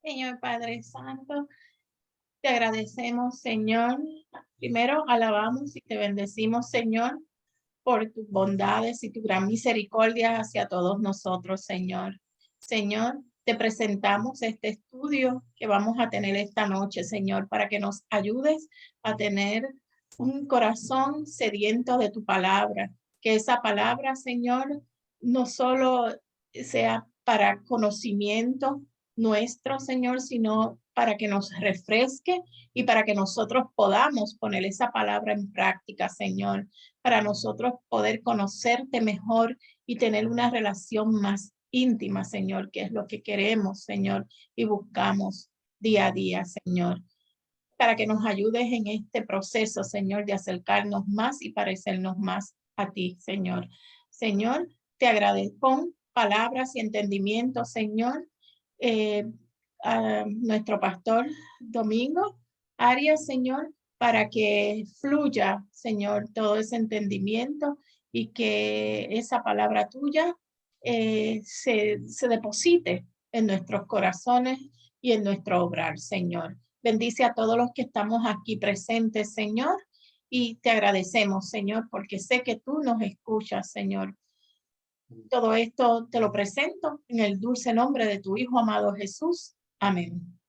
Señor Padre Santo, te agradecemos, Señor. Primero, alabamos y te bendecimos, Señor, por tus bondades y tu gran misericordia hacia todos nosotros, Señor. Señor, te presentamos este estudio que vamos a tener esta noche, Señor, para que nos ayudes a tener un corazón sediento de tu palabra. Que esa palabra, Señor, no solo sea para conocimiento nuestro, Señor, sino para que nos refresque y para que nosotros podamos poner esa palabra en práctica, Señor, para nosotros poder conocerte mejor y tener una relación más íntima, Señor, que es lo que queremos, Señor, y buscamos día a día, Señor, para que nos ayudes en este proceso, Señor, de acercarnos más y parecernos más a ti, Señor. Señor, te agradezco con palabras y entendimiento, Señor, eh, a nuestro pastor Domingo Arias, Señor, para que fluya, Señor, todo ese entendimiento y que esa palabra tuya se deposite en nuestros corazones y en nuestro obrar, Señor. Bendice a todos los que estamos aquí presentes, Señor, y te agradecemos, Señor, porque sé que tú nos escuchas, Señor. Todo esto te lo presento en el dulce nombre de tu Hijo amado Jesús. Amén.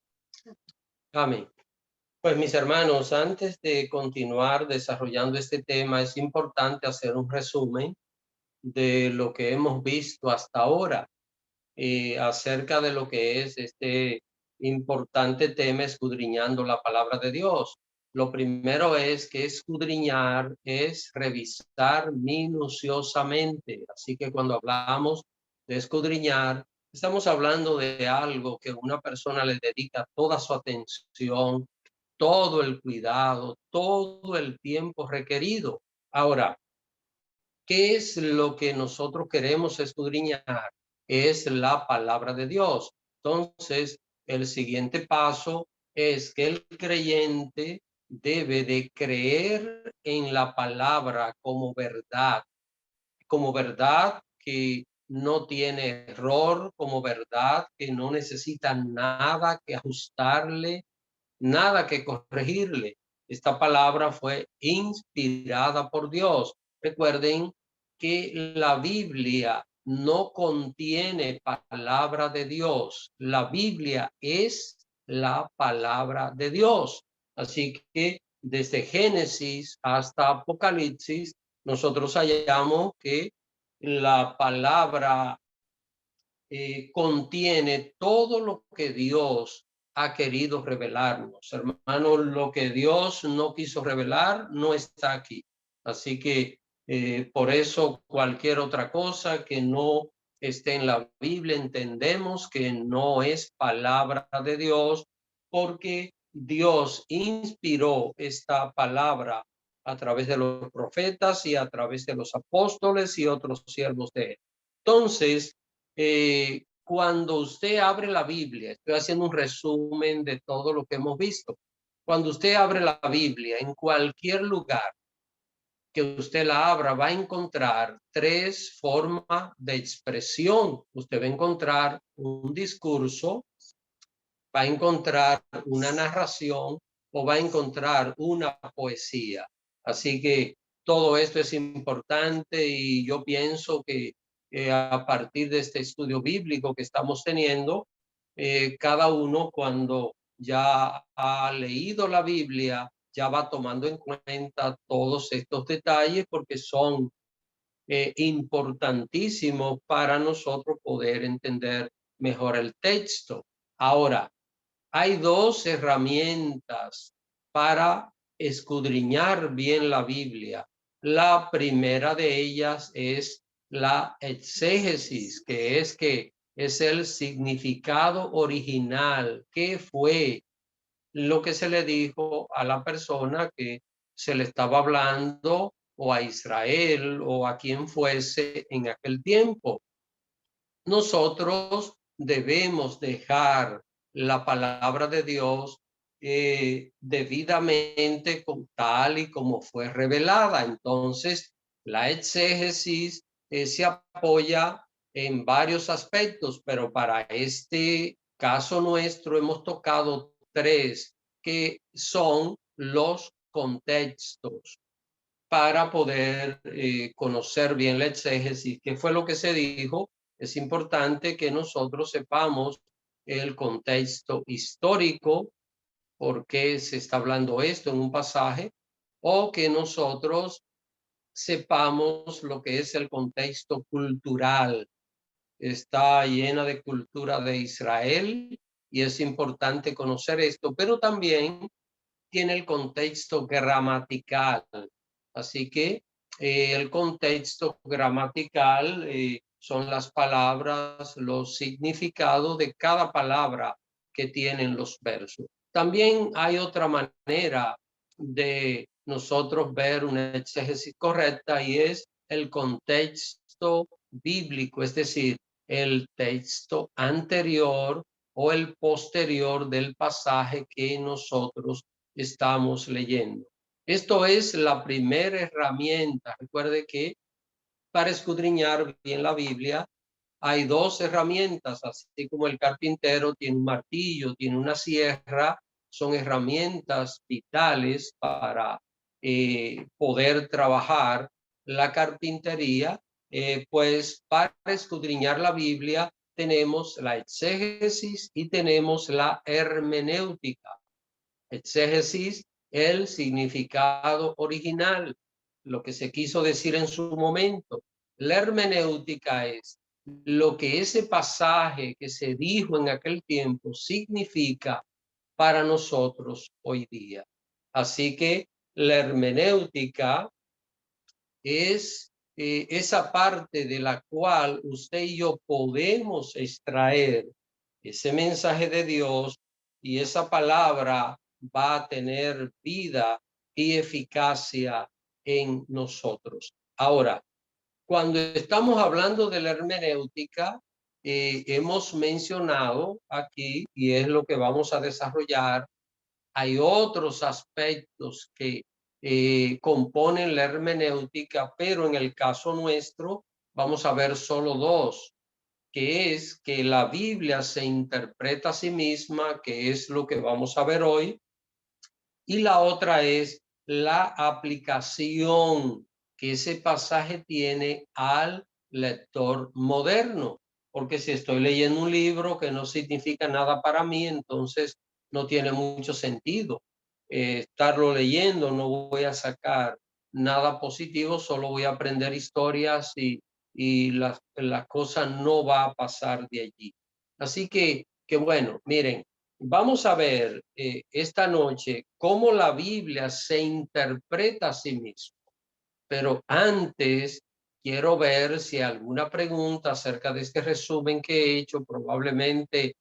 Amén. Pues mis hermanos, antes de continuar desarrollando este tema, es importante hacer un resumen de lo que hemos visto hasta ahora acerca de lo que es este importante tema, escudriñando la palabra de Dios. Lo primero es que escudriñar es revisar minuciosamente. Así que cuando hablamos de escudriñar, estamos hablando de algo que una persona le dedica toda su atención, todo el cuidado, todo el tiempo requerido. Ahora, ¿qué es lo que nosotros queremos escudriñar? Es la palabra de Dios. Entonces, el siguiente paso es que el creyente debe de creer en la palabra como verdad que no tiene error, como verdad que no necesita nada que ajustarle, nada que corregirle. Esta palabra fue inspirada por Dios. Recuerden que la Biblia no contiene palabra de Dios. La Biblia es la palabra de Dios. Así que desde Génesis hasta Apocalipsis, nosotros hallamos que la palabra contiene todo lo que Dios ha querido revelarnos. Hermanos, lo que Dios no quiso revelar no está aquí. Así que por eso cualquier otra cosa que no esté en la Biblia, entendemos que no es palabra de Dios, porque Dios inspiró esta palabra a través de los profetas y a través de los apóstoles y otros siervos de él. Entonces, cuando usted abre la Biblia, estoy haciendo un resumen de todo lo que hemos visto. Cuando usted abre la Biblia en cualquier lugar que usted la abra, va a encontrar tres formas de expresión. Usted va a encontrar un discurso, va a encontrar una narración o va a encontrar una poesía. Así que todo esto es importante y yo pienso que a partir de este estudio bíblico que estamos teniendo, cada uno cuando ya ha leído la Biblia, ya va tomando en cuenta todos estos detalles porque son importantísimos para nosotros poder entender mejor el texto. Ahora, hay dos herramientas para escudriñar bien la Biblia. La primera de ellas es la exégesis, que es el significado original. ¿Qué fue lo que se le dijo a la persona que se le estaba hablando, o a Israel o a quien fuese en aquel tiempo? Nosotros debemos dejar la palabra de Dios debidamente tal y como fue revelada. Entonces, la exégesis se apoya en varios aspectos, pero para este caso nuestro hemos tocado 3 que son los contextos para poder conocer bien la exégesis. ¿Qué fue lo que se dijo? Es importante que nosotros sepamos el contexto histórico, por qué se está hablando esto en un pasaje, o que nosotros sepamos lo que es el contexto cultural. Está llena de cultura de Israel y es importante conocer esto, pero también tiene el contexto gramatical. Así que el contexto gramatical son las palabras, los significados de cada palabra que tienen los versos. También hay otra manera de nosotros ver una exégesis correcta y es el contexto bíblico, es decir, el texto anterior o el posterior del pasaje que nosotros estamos leyendo. Esto es la primera herramienta. Recuerde que para escudriñar bien la Biblia hay 2 herramientas, así como el carpintero tiene un martillo, tiene una sierra, son herramientas vitales para poder trabajar la carpintería. Pues para escudriñar la Biblia tenemos la exégesis y tenemos la hermenéutica. Exégesis, el significado original, lo que se quiso decir en su momento. La hermenéutica es lo que ese pasaje que se dijo en aquel tiempo significa para nosotros hoy día. Así que la hermenéutica es esa parte de la cual usted y yo podemos extraer ese mensaje de Dios, y esa palabra va a tener vida y eficacia en nosotros. Ahora, cuando estamos hablando de la hermenéutica, hemos mencionado aquí, y es lo que vamos a desarrollar, hay otros aspectos que componen la hermenéutica, pero en el caso nuestro vamos a ver solo 2, que es que la Biblia se interpreta a sí misma, que es lo que vamos a ver hoy, y la otra es la aplicación que ese pasaje tiene al lector moderno. Porque si estoy leyendo un libro que no significa nada para mí, entonces no tiene mucho sentido estarlo leyendo. No voy a sacar nada positivo, solo voy a aprender historias y la cosa no va a pasar de allí. Así que bueno, miren, vamos a ver esta noche cómo la Biblia se interpreta a sí misma. Pero antes quiero ver si hay alguna pregunta acerca de este resumen que he hecho. Probablemente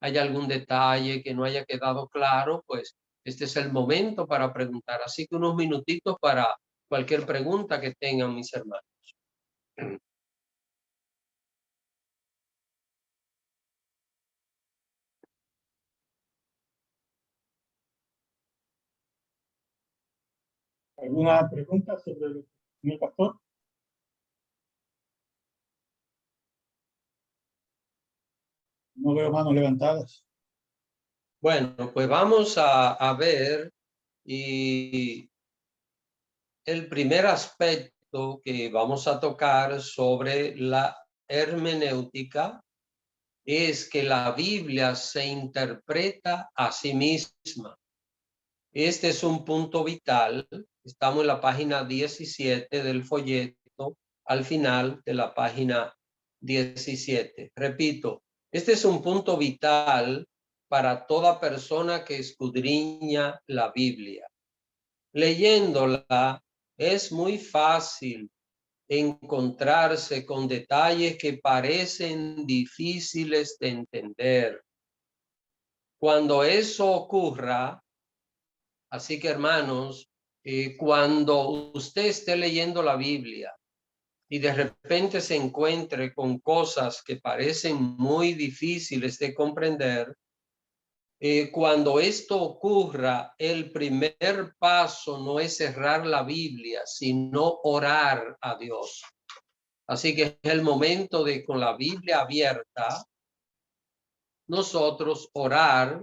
haya algún detalle que no haya quedado claro, pues este es el momento para preguntar. Así que unos minutitos para cualquier pregunta que tengan mis hermanos. ¿Alguna pregunta sobre el pastor? No veo manos levantadas. Bueno, pues vamos a ver, y el primer aspecto que vamos a tocar sobre la hermenéutica es que la Biblia se interpreta a sí misma. Este es un punto vital. Estamos en la página 17 del folleto, al final de la página 17. Repito, este es un punto vital para toda persona que escudriña la Biblia. Leyéndola es muy fácil encontrarse con detalles que parecen difíciles de entender. Cuando eso ocurra, así que hermanos, cuando usted esté leyendo la Biblia y de repente se encuentre con cosas que parecen muy difíciles de comprender, cuando esto ocurra, el primer paso no es cerrar la Biblia, sino orar a Dios. Así que es el momento de, con la Biblia abierta, nosotros orar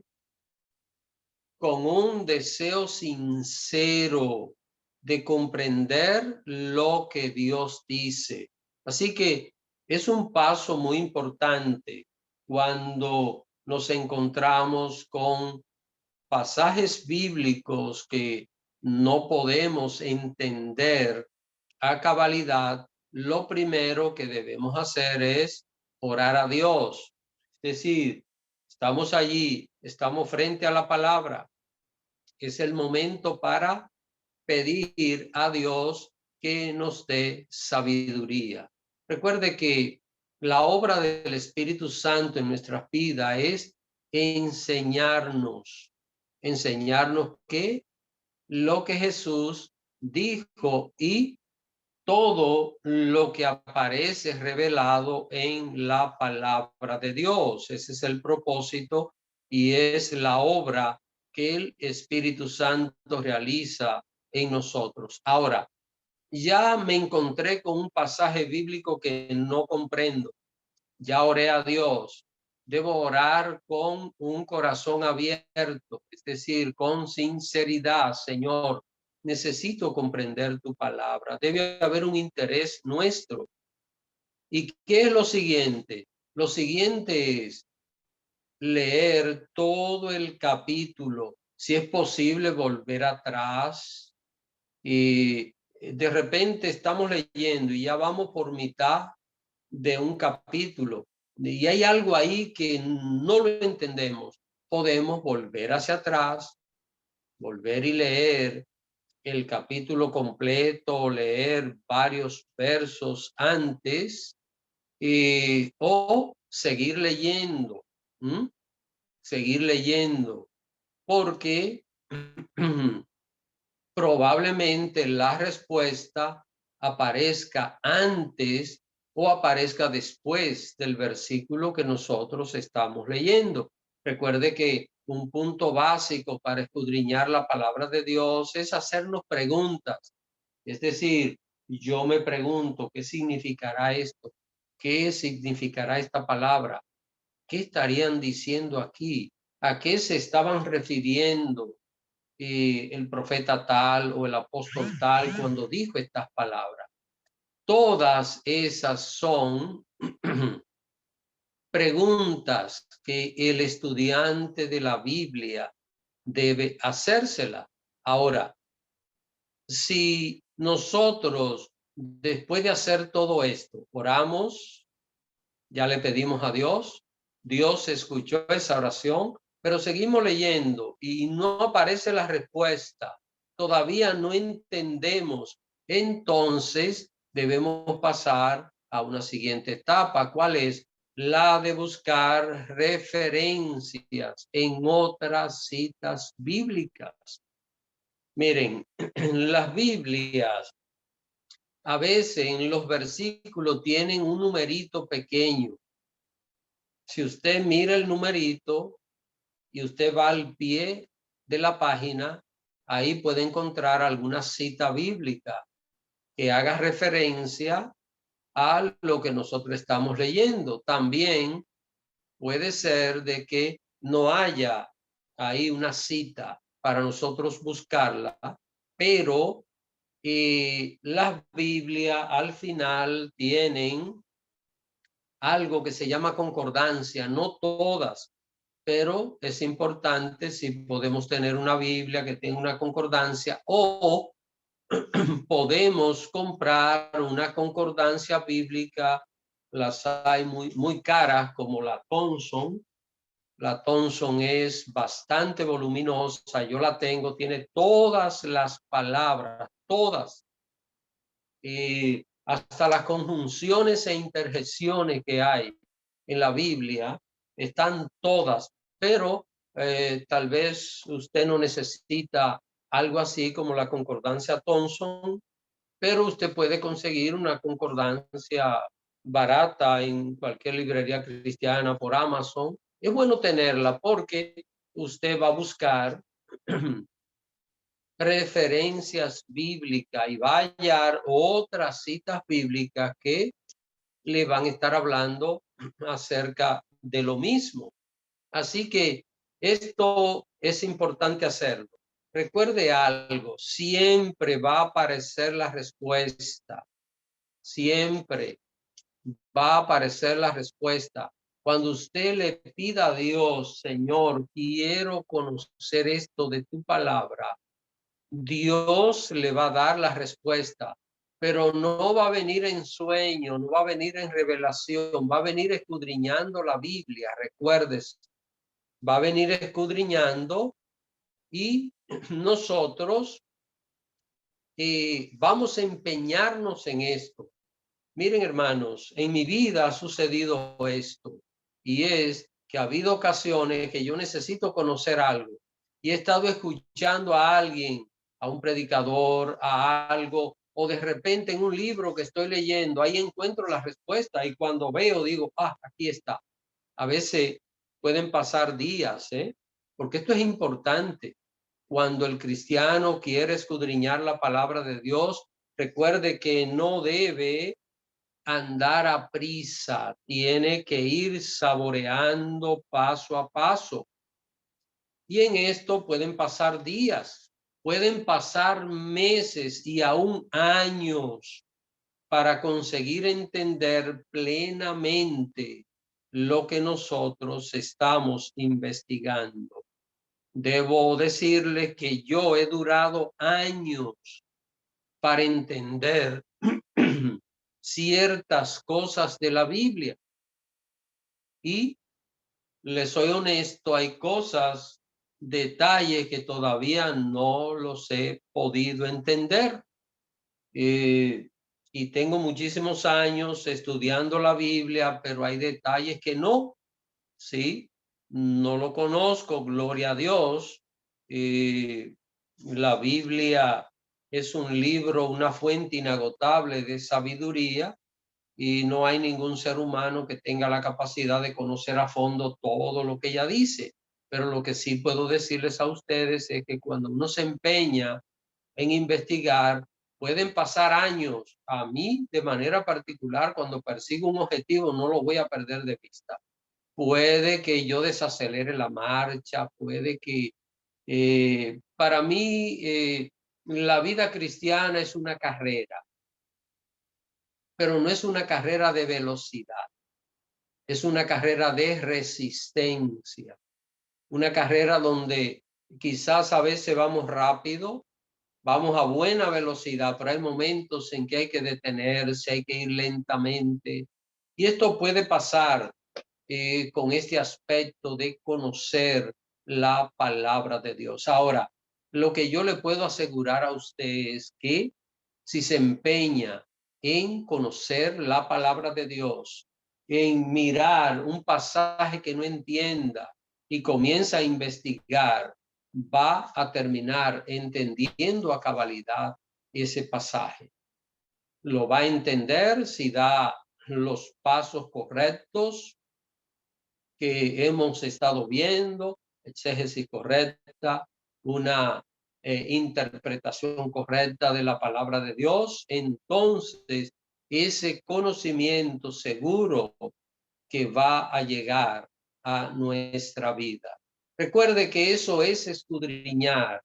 con un deseo sincero de comprender lo que Dios dice. Así que es un paso muy importante cuando nos encontramos con pasajes bíblicos que no podemos entender a cabalidad. Lo primero que debemos hacer es orar a Dios. Es decir, estamos allí, estamos frente a la palabra. Es el momento para pedir a Dios que nos dé sabiduría. Recuerde que la obra del Espíritu Santo en nuestras vidas es enseñarnos que lo que Jesús dijo y todo lo que aparece revelado en la palabra de Dios. Ese es el propósito y es la obra que el Espíritu Santo realiza en nosotros. Ahora, ya me encontré con un pasaje bíblico que no comprendo. Ya oré a Dios. Debo orar con un corazón abierto, es decir, con sinceridad. Señor, necesito comprender tu palabra. Debe haber un interés nuestro. ¿Y qué es lo siguiente? Lo siguiente es leer todo el capítulo. Si es posible, volver atrás. Y de repente estamos leyendo y ya vamos por mitad de un capítulo y hay algo ahí que no lo entendemos. Podemos volver hacia atrás, volver y leer el capítulo completo, leer varios versos antes o seguir leyendo, seguir leyendo, porque probablemente la respuesta aparezca antes o aparezca después del versículo que nosotros estamos leyendo. Recuerde que un punto básico para escudriñar la palabra de Dios es hacernos preguntas. Es decir, yo me pregunto, ¿qué significará esto? ¿Qué significará esta palabra? ¿Qué estarían diciendo aquí? ¿A qué se estaban refiriendo el profeta tal o el apóstol tal cuando dijo estas palabras? Todas esas son preguntas que el estudiante de la Biblia debe hacérsela. Ahora, si nosotros, después de hacer todo esto, oramos, ya le pedimos a Dios, Dios escuchó esa oración, pero seguimos leyendo y no aparece la respuesta, todavía no entendemos, entonces debemos pasar a una siguiente etapa. ¿Cuál es? La de buscar referencias en otras citas bíblicas. Miren, las Biblias a veces en los versículos tienen un numerito pequeño. Si usted mira el numerito y usted va al pie de la página, ahí puede encontrar alguna cita bíblica que haga referencia a lo que nosotros estamos leyendo. También puede ser de que no haya ahí una cita para nosotros buscarla, pero las Biblias al final tienen algo que se llama concordancia, no todas, pero es importante si podemos tener una Biblia que tenga una concordancia o podemos comprar una concordancia bíblica. Las hay muy caras como la Thomson. La Thomson es bastante voluminosa, yo la tengo, tiene todas las palabras, todas, y hasta las conjunciones e interjecciones que hay en la Biblia están todas, pero tal vez usted no necesita algo así como la concordancia Thomson, pero usted puede conseguir una concordancia barata en cualquier librería cristiana por Amazon. Es bueno tenerla porque usted va a buscar referencias bíblicas y va a hallar otras citas bíblicas que le van a estar hablando acerca de lo mismo. Así que esto es importante hacerlo. Recuerde algo, siempre va a aparecer la respuesta. Siempre va a aparecer la respuesta. Cuando usted le pida a Dios, Señor, quiero conocer esto de tu palabra, Dios le va a dar la respuesta, pero no va a venir en sueño, no va a venir en revelación, va a venir escudriñando la Biblia, recuérdese, va a venir escudriñando y nosotros vamos a empeñarnos en esto. Miren, hermanos, en mi vida ha sucedido esto y es que ha habido ocasiones que yo necesito conocer algo y he estado escuchando a alguien, a un predicador, a algo, o de repente en un libro que estoy leyendo, ahí encuentro la respuesta y cuando veo digo, aquí está. A veces pueden pasar días, porque esto es importante. Cuando el cristiano quiere escudriñar la palabra de Dios, recuerde que no debe andar a prisa, tiene que ir saboreando paso a paso. Y en esto pueden pasar días, pueden pasar meses y aún años para conseguir entender plenamente lo que nosotros estamos investigando. Debo decirles que yo he durado años para entender ciertas cosas de la Biblia. Y les soy honesto, hay cosas, detalles que todavía no los he podido entender. Y tengo muchísimos años estudiando la Biblia, pero hay detalles que no, ¿sí? No lo conozco, gloria a Dios. La Biblia es un libro, una fuente inagotable de sabiduría y no hay ningún ser humano que tenga la capacidad de conocer a fondo todo lo que ella dice. Pero lo que sí puedo decirles a ustedes es que cuando uno se empeña en investigar, pueden pasar años. A mí, de manera particular, cuando persigo un objetivo, no lo voy a perder de vista. Puede que yo desacelere la marcha, puede que para mí la vida cristiana es una carrera, pero no es una carrera de velocidad, es una carrera de resistencia, una carrera donde quizás a veces vamos rápido, vamos a buena velocidad, pero hay momentos en que hay que detenerse, hay que ir lentamente. Y esto puede pasar con este aspecto de conocer la palabra de Dios. Ahora, lo que yo le puedo asegurar a usted es que si se empeña en conocer la palabra de Dios, en mirar un pasaje que no entienda y comienza a investigar, va a terminar entendiendo a cabalidad ese pasaje. Lo va a entender si da los pasos correctos que hemos estado viendo, exégesis correcta, una interpretación correcta de la palabra de Dios, entonces ese conocimiento seguro que va a llegar a nuestra vida. Recuerde que eso es escudriñar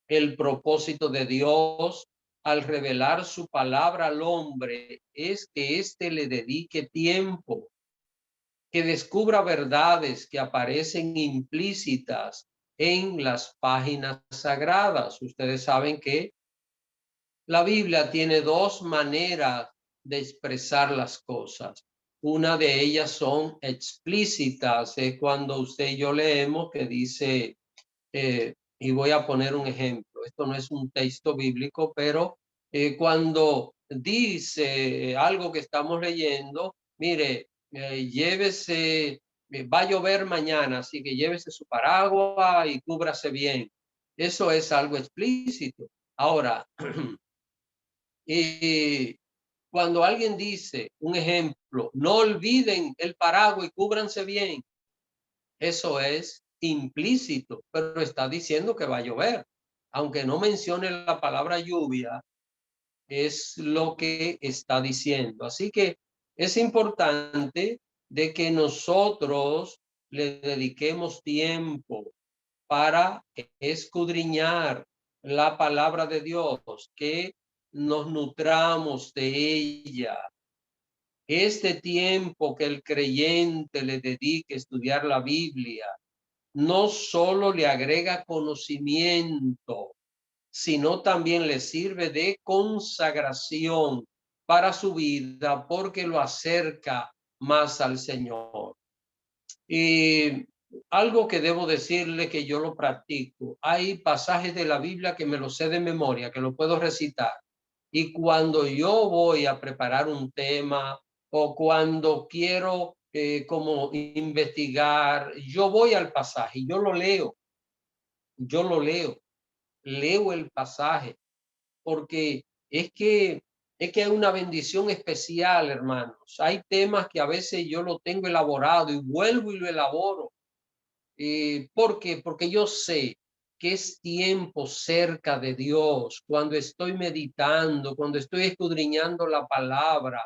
el propósito de Dios al revelar su palabra al hombre, es que éste le dedique tiempo, que descubra verdades que aparecen implícitas en las páginas sagradas. Ustedes saben que la Biblia tiene dos maneras de expresar las cosas. Una de ellas son explícitas, es cuando usted y yo leemos que dice, y voy a poner un ejemplo, esto no es un texto bíblico, pero cuando dice algo que estamos leyendo, mire, llévese, va a llover mañana, así que llévese su paraguas y cúbrase bien. Eso es algo explícito. Ahora, cuando alguien dice, un ejemplo, no olviden el paraguas y cúbranse bien, eso es implícito, pero está diciendo que va a llover. Aunque no mencione la palabra lluvia, es lo que está diciendo. Así que es importante de que nosotros le dediquemos tiempo para escudriñar la palabra de Dios, que nos nutramos de ella. Este tiempo que el creyente le dedique a estudiar la Biblia no solo le agrega conocimiento, sino también le sirve de consagración para su vida, porque lo acerca más al Señor. Y algo que debo decirle que yo lo practico, hay pasajes de la Biblia que me los sé de memoria, que lo puedo recitar. Y cuando yo voy a preparar un tema o cuando quiero como investigar, yo voy al pasaje, yo lo leo, leo el pasaje, porque es que hay una bendición especial, hermanos. Hay temas que a veces yo lo tengo elaborado y vuelvo y lo elaboro. ¿Por qué? Porque yo sé que es tiempo cerca de Dios, cuando estoy meditando, cuando estoy escudriñando la palabra,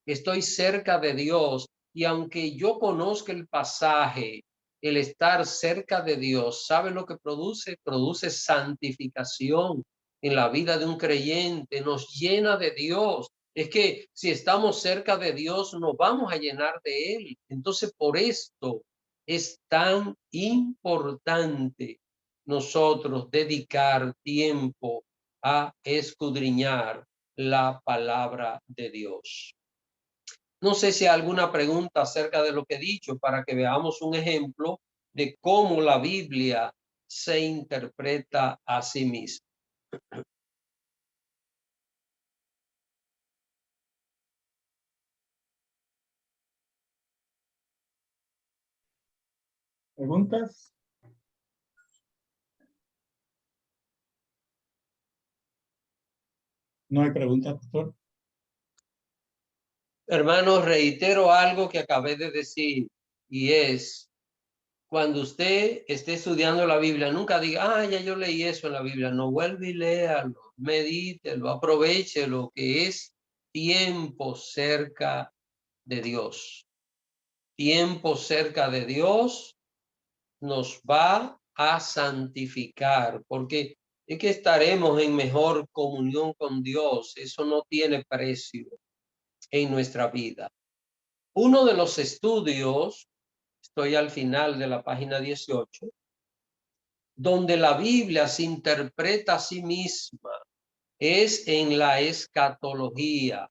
estoy cerca de Dios. Y aunque yo conozca el pasaje, el estar cerca de Dios, ¿sabe lo que produce? Produce santificación en la vida de un creyente, nos llena de Dios. Es que si estamos cerca de Dios, nos vamos a llenar de Él. Entonces, por esto es tan importante nosotros dedicar tiempo a escudriñar la palabra de Dios. No sé si hay alguna pregunta acerca de lo que he dicho para que veamos un ejemplo de cómo la Biblia se interpreta a sí misma. ¿Preguntas? No hay preguntas, pastor. Hermanos, reitero algo que acabé de decir, y es, cuando usted esté estudiando la Biblia, nunca diga, ya yo leí eso en la Biblia. No, vuelve y léalo, medítelo, aproveche lo que es tiempo cerca de Dios. Tiempo cerca de Dios nos va a santificar, porque es que estaremos en mejor comunión con Dios. Eso no tiene precio en nuestra vida. Uno de los estudios, estoy al final de la página 18, donde la Biblia se interpreta a sí misma, es en la escatología.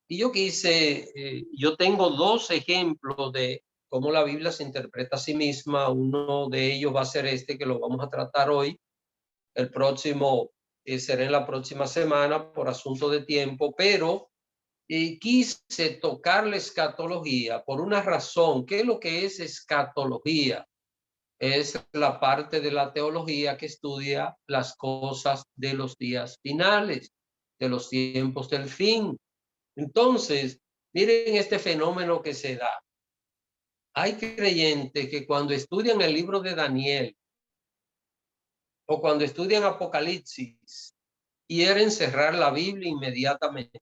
Y yo tengo dos ejemplos de cómo la Biblia se interpreta a sí misma. Uno de ellos va a ser este que lo vamos a tratar hoy. El próximo será en la próxima semana por asunto de tiempo, pero quise tocar la escatología por una razón. ¿Qué es lo que es escatología? Es la parte de la teología que estudia las cosas de los días finales, de los tiempos del fin. Entonces, miren este fenómeno que se da. Hay creyentes que cuando estudian el libro de Daniel o cuando estudian Apocalipsis, quieren cerrar la Biblia inmediatamente.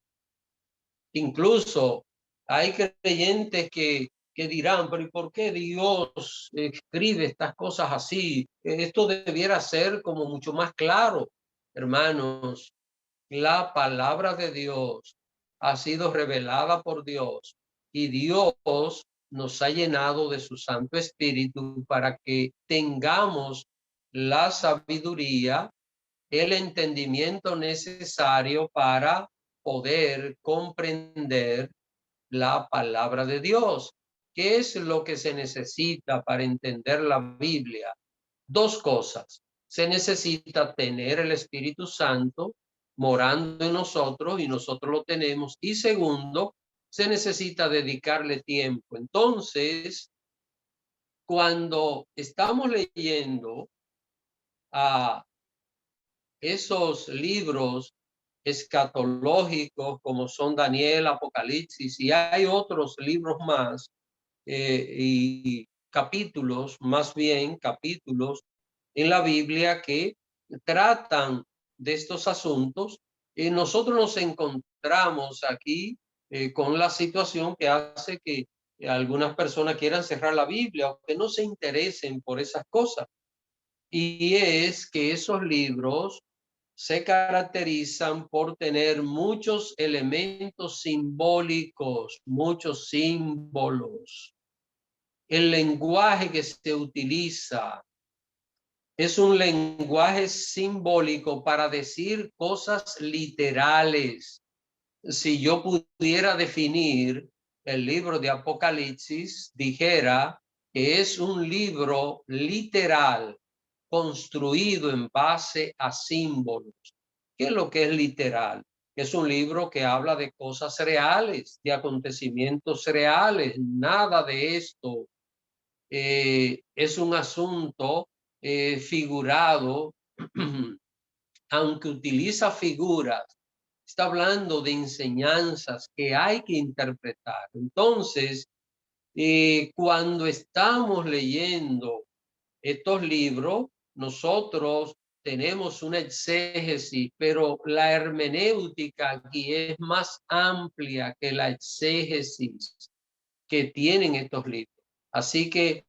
Incluso hay creyentes que dirán, pero ¿y por qué Dios escribe estas cosas así? Esto debiera ser como mucho más claro. Hermanos, la palabra de Dios ha sido revelada por Dios y Dios nos ha llenado de su Santo Espíritu para que tengamos la sabiduría, el entendimiento necesario para poder comprender la palabra de Dios. ¿Qué es lo que se necesita para entender la Biblia? Dos cosas. Se necesita tener el Espíritu Santo morando en nosotros y nosotros lo tenemos. Y segundo, se necesita dedicarle tiempo. Entonces, cuando estamos leyendo a esos libros escatológicos como son Daniel, Apocalipsis, y hay otros libros más y capítulos, más bien capítulos en la Biblia que tratan de estos asuntos, y nosotros nos encontramos aquí con la situación que hace que algunas personas quieran cerrar la Biblia o que no se interesen por esas cosas. Y es que esos libros se caracterizan por tener muchos elementos simbólicos, muchos símbolos. El lenguaje que se utiliza es un lenguaje simbólico para decir cosas literales. Si yo pudiera definir el libro de Apocalipsis, dijera que es un libro literal construido en base a símbolos. ¿Qué es lo que es literal? Es un libro que habla de cosas reales, de acontecimientos reales. Nada de esto es un asunto figurado, aunque utiliza figuras. Está hablando de enseñanzas que hay que interpretar. Entonces, cuando estamos leyendo estos libros, nosotros tenemos una exégesis, pero la hermenéutica aquí es más amplia que la exégesis que tienen estos libros. Así que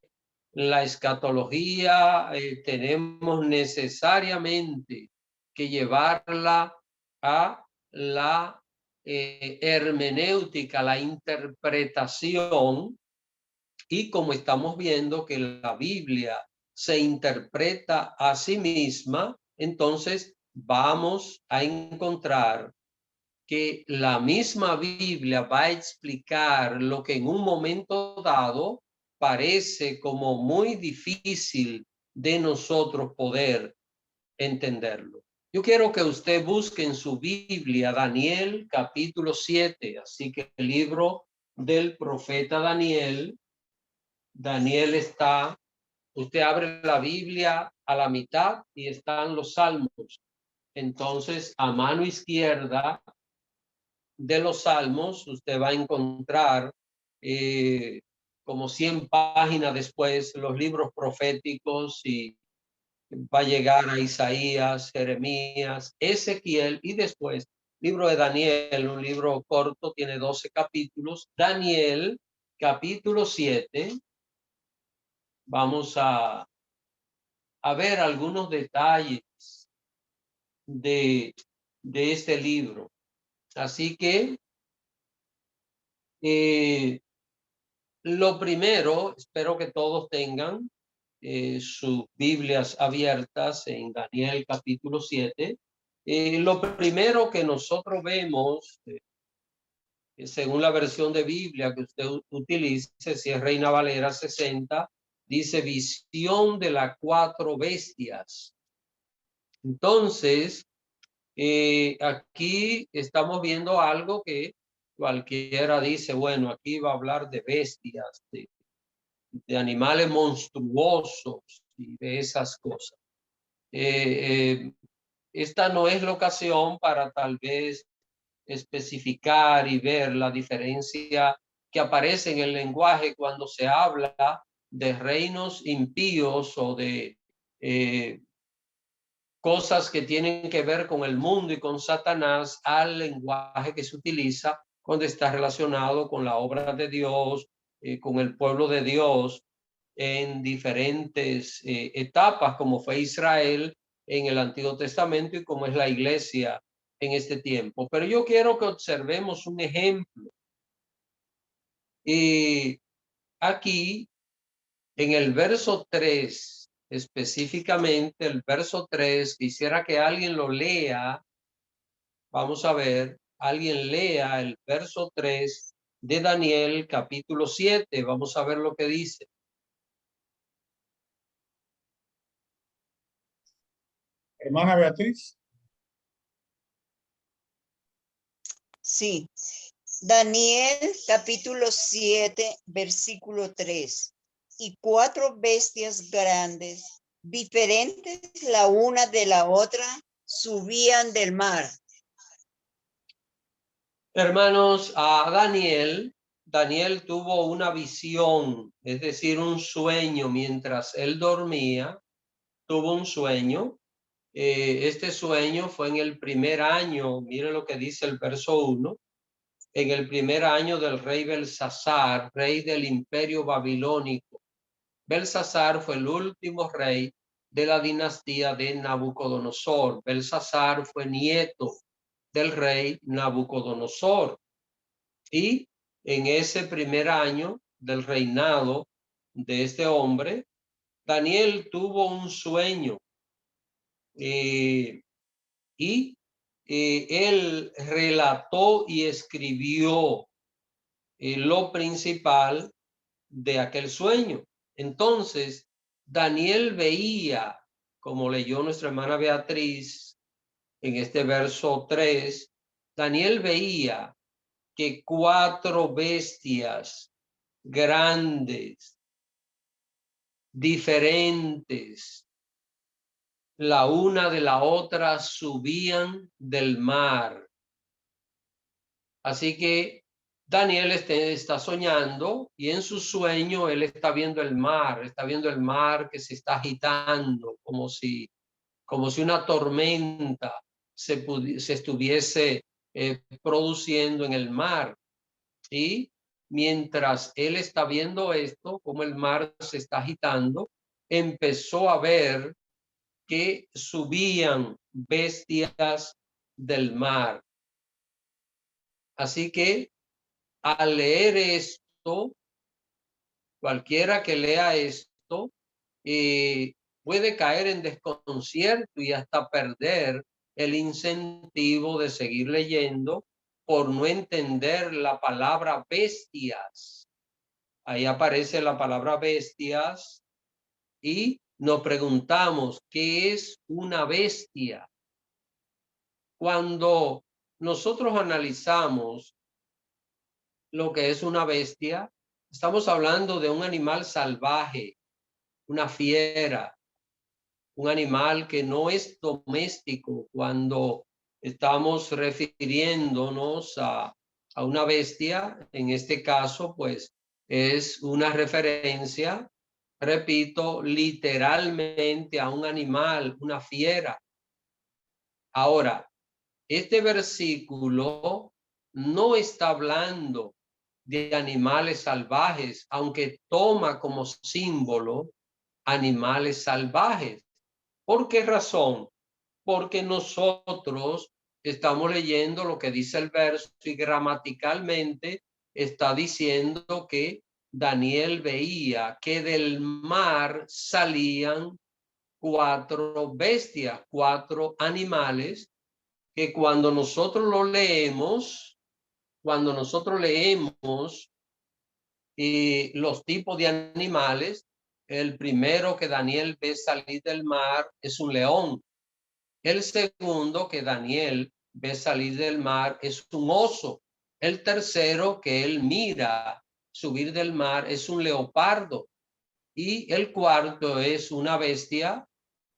la escatología tenemos necesariamente que llevarla a la hermenéutica, la interpretación, y como estamos viendo que la Biblia se interpreta a sí misma, entonces vamos a encontrar que la misma Biblia va a explicar lo que en un momento dado parece como muy difícil de nosotros poder entenderlo. Yo quiero que usted busque en su Biblia Daniel capítulo 7, así que el libro del profeta Daniel. Daniel está, usted abre la Biblia a la mitad y están los salmos. Entonces, a mano izquierda de los salmos, usted va a encontrar como 100 páginas después los libros proféticos, y va a llegar a Isaías, Jeremías, Ezequiel, y después libro de Daniel, un libro corto, tiene 12 capítulos. Daniel, capítulo 7. Vamos a ver algunos detalles de este libro. Así que lo primero, espero que todos tengan sus Biblias abiertas en Daniel capítulo 7. Lo primero que nosotros vemos, según la versión de Biblia que usted utilice, si es Reina Valera 60, dice visión de las 4 bestias. Entonces, aquí estamos viendo algo que cualquiera dice, bueno, aquí va a hablar de bestias, de animales monstruosos y de esas cosas. Esta no es la ocasión para tal vez especificar y ver la diferencia que aparece en el lenguaje cuando se habla de reinos impíos o de cosas que tienen que ver con el mundo y con Satanás, al lenguaje que se utiliza cuando está relacionado con la obra de Dios, con el pueblo de Dios en diferentes etapas, como fue Israel en el Antiguo Testamento y como es la iglesia en este tiempo. Pero yo quiero que observemos un ejemplo. Aquí, en el verso 3, específicamente el verso 3, quisiera que alguien lo lea. Vamos a ver, alguien lea el verso 3 de Daniel capítulo 7. Vamos a ver lo que dice. Hermana Beatriz. Sí. Daniel capítulo 7, versículo 3. Y 4 bestias grandes, diferentes la una de la otra, subían del mar. Hermanos, a Daniel tuvo una visión, es decir, un sueño mientras él dormía. Tuvo un sueño. Este sueño fue en el primer año. Mire lo que dice el verso 1. en el primer año del rey Belsasar, rey del imperio babilónico. Belsasar fue el último rey de la dinastía de Nabucodonosor. Belsasar fue nieto del rey Nabucodonosor. Y en ese primer año del reinado de este hombre, Daniel tuvo un sueño y él relató y escribió lo principal de aquel sueño. Entonces, Daniel veía, como leyó nuestra hermana Beatriz en este verso 3, Daniel veía que 4 bestias grandes, diferentes, la una de la otra, subían del mar. Así que Daniel está soñando y en su sueño él está viendo el mar que se está agitando como si una tormenta se estuviese produciendo en el mar. Y mientras él está viendo esto, como el mar se está agitando, empezó a ver que subían bestias del mar. Así que al leer esto, cualquiera que lea esto puede caer en desconcierto y hasta perder el incentivo de seguir leyendo por no entender la palabra bestias. Ahí aparece la palabra bestias y nos preguntamos, ¿qué es una bestia? Cuando nosotros analizamos lo que es una bestia, estamos hablando de un animal salvaje, una fiera, un animal que no es doméstico. Cuando estamos refiriéndonos a una bestia, en este caso, pues es una referencia, repito, literalmente a un animal, una fiera. Ahora, este versículo no está hablando de animales salvajes, aunque toma como símbolo animales salvajes. ¿Por qué razón? Porque nosotros estamos leyendo lo que dice el verso y gramaticalmente está diciendo que Daniel veía que del mar salían 4 bestias, 4 animales, que cuando nosotros leemos los tipos de animales, el primero que Daniel ve salir del mar es un león. El segundo que Daniel ve salir del mar es un oso. El tercero que él mira subir del mar es un leopardo. Y el cuarto es una bestia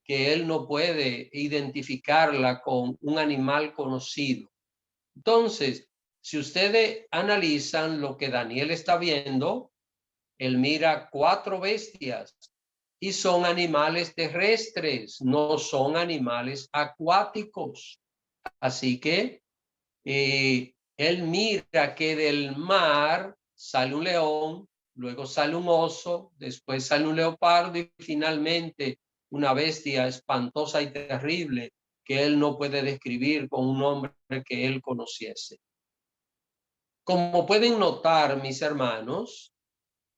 que él no puede identificarla con un animal conocido. Entonces, si ustedes analizan lo que Daniel está viendo, él mira 4 bestias y son animales terrestres, no son animales acuáticos. Así que él mira que del mar sale un león, luego sale un oso, después sale un leopardo y finalmente una bestia espantosa y terrible que él no puede describir con un nombre que él conociese. Como pueden notar, mis hermanos,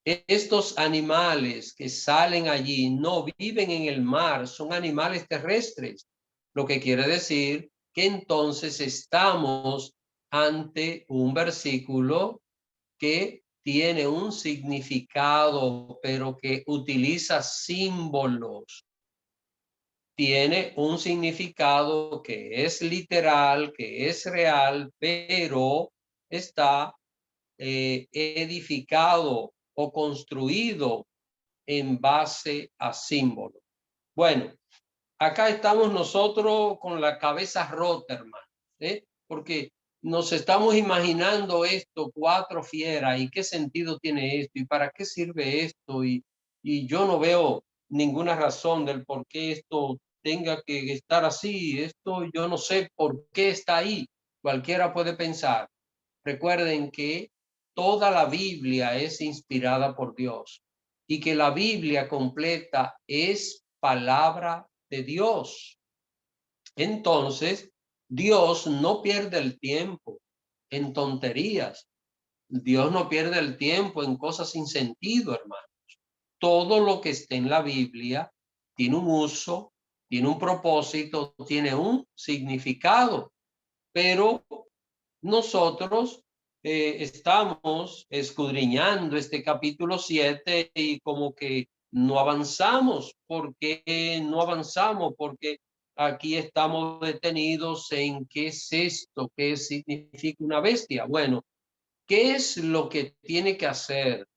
estos animales que salen allí no viven en el mar, son animales terrestres, lo que quiere decir que entonces estamos ante un versículo que tiene un significado, pero que utiliza símbolos. Tiene un significado que es literal, que es real, pero está edificado o construido en base a símbolos. Bueno, acá estamos nosotros con la cabeza rota, hermano, porque nos estamos imaginando esto, 4 fieras, y qué sentido tiene esto, y para qué sirve esto, y yo no veo ninguna razón del por qué esto tenga que estar así, esto yo no sé por qué está ahí, cualquiera puede pensar. Recuerden que toda la Biblia es inspirada por Dios y que la Biblia completa es palabra de Dios. Entonces, Dios no pierde el tiempo en tonterías. Dios no pierde el tiempo en cosas sin sentido, hermanos. Todo lo que esté en la Biblia tiene un uso, tiene un propósito, tiene un significado. Pero nosotros estamos escudriñando este capítulo 7 y como que no avanzamos. ¿Por qué no avanzamos? Porque aquí estamos detenidos en qué es esto, qué significa una bestia. Bueno, ¿qué es lo que tiene que hacer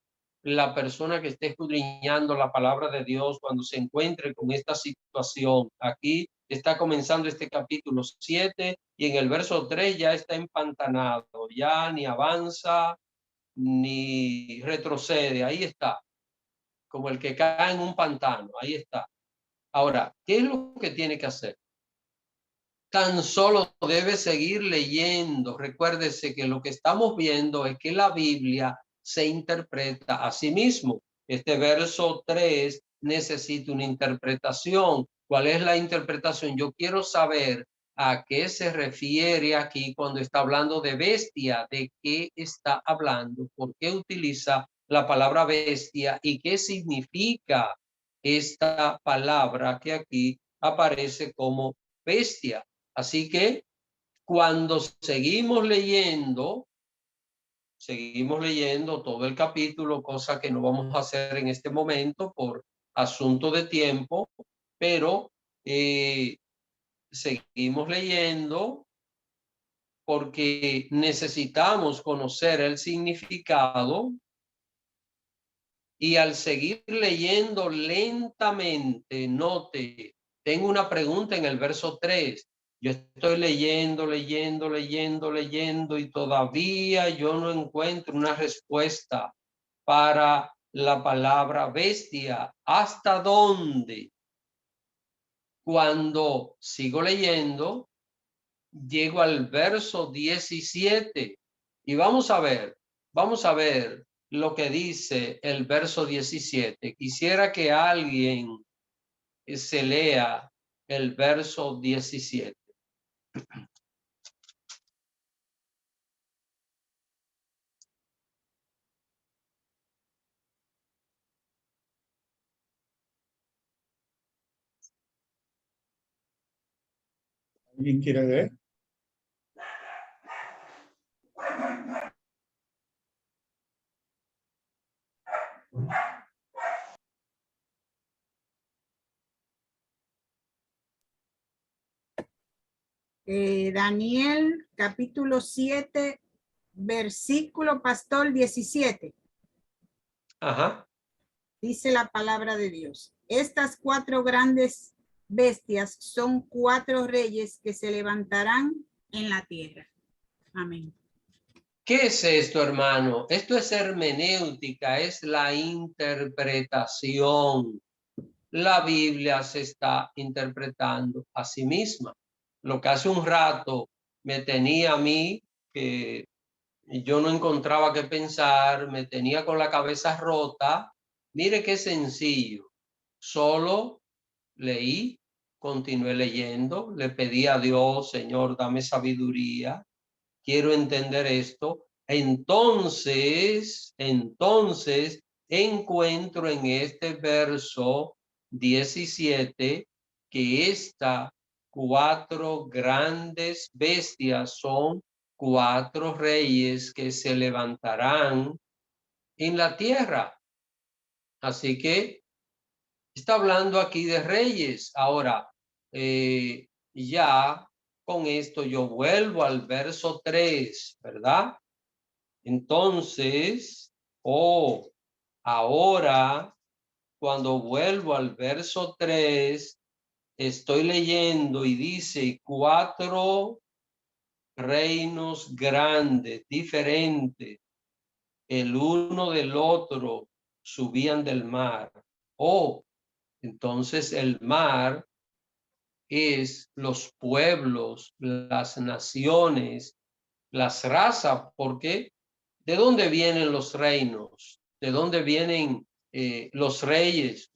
la persona que esté escudriñando la palabra de Dios cuando se encuentre con esta situación? Aquí está comenzando este capítulo 7 y en el verso 3 ya está empantanado, ya ni avanza ni retrocede, ahí está, como el que cae en un pantano, ahí está. Ahora, ¿qué es lo que tiene que hacer? Tan solo debe seguir leyendo. Recuérdese que lo que estamos viendo es que la Biblia se interpreta a sí mismo. Este verso 3 necesita una interpretación. ¿Cuál es la interpretación? Yo quiero saber a qué se refiere aquí cuando está hablando de bestia, de qué está hablando, por qué utiliza la palabra bestia y qué significa esta palabra que aquí aparece como bestia. Así que cuando seguimos leyendo todo el capítulo, cosa que no vamos a hacer en este momento por asunto de tiempo, pero seguimos leyendo porque necesitamos conocer el significado y al seguir leyendo lentamente, note, tengo una pregunta en el verso 3. Yo estoy leyendo y todavía yo no encuentro una respuesta para la palabra bestia. ¿Hasta dónde? Cuando sigo leyendo, llego al verso 17 y vamos a ver lo que dice el verso 17. Quisiera que alguien se lea el verso 17. ¿Alguien quiere leer? Daniel capítulo 7, versículo pastor 17. Ajá. Dice la palabra de Dios. Estas 4 grandes bestias son 4 reyes que se levantarán en la tierra. Amén. ¿Qué es esto, hermano? Esto es hermenéutica, es la interpretación. La Biblia se está interpretando a sí misma. Lo que hace un rato me tenía a mí que yo no encontraba qué pensar, me tenía con la cabeza rota. Mire qué sencillo. Solo leí, continué leyendo, le pedí a Dios, Señor, dame sabiduría, quiero entender esto. Entonces encuentro en este verso 17 que estas 4 grandes bestias son 4 reyes que se levantarán en la tierra. Así que está hablando aquí de reyes. Ahora, ya con esto yo vuelvo al verso 3, ¿verdad? Entonces, ahora, cuando vuelvo al verso 3, estoy leyendo y dice 4 reinos grandes, diferentes, el uno del otro, subían del mar. Entonces el mar es los pueblos, las naciones, las razas, porque ¿de dónde vienen los reinos? ¿De dónde vienen los reyes?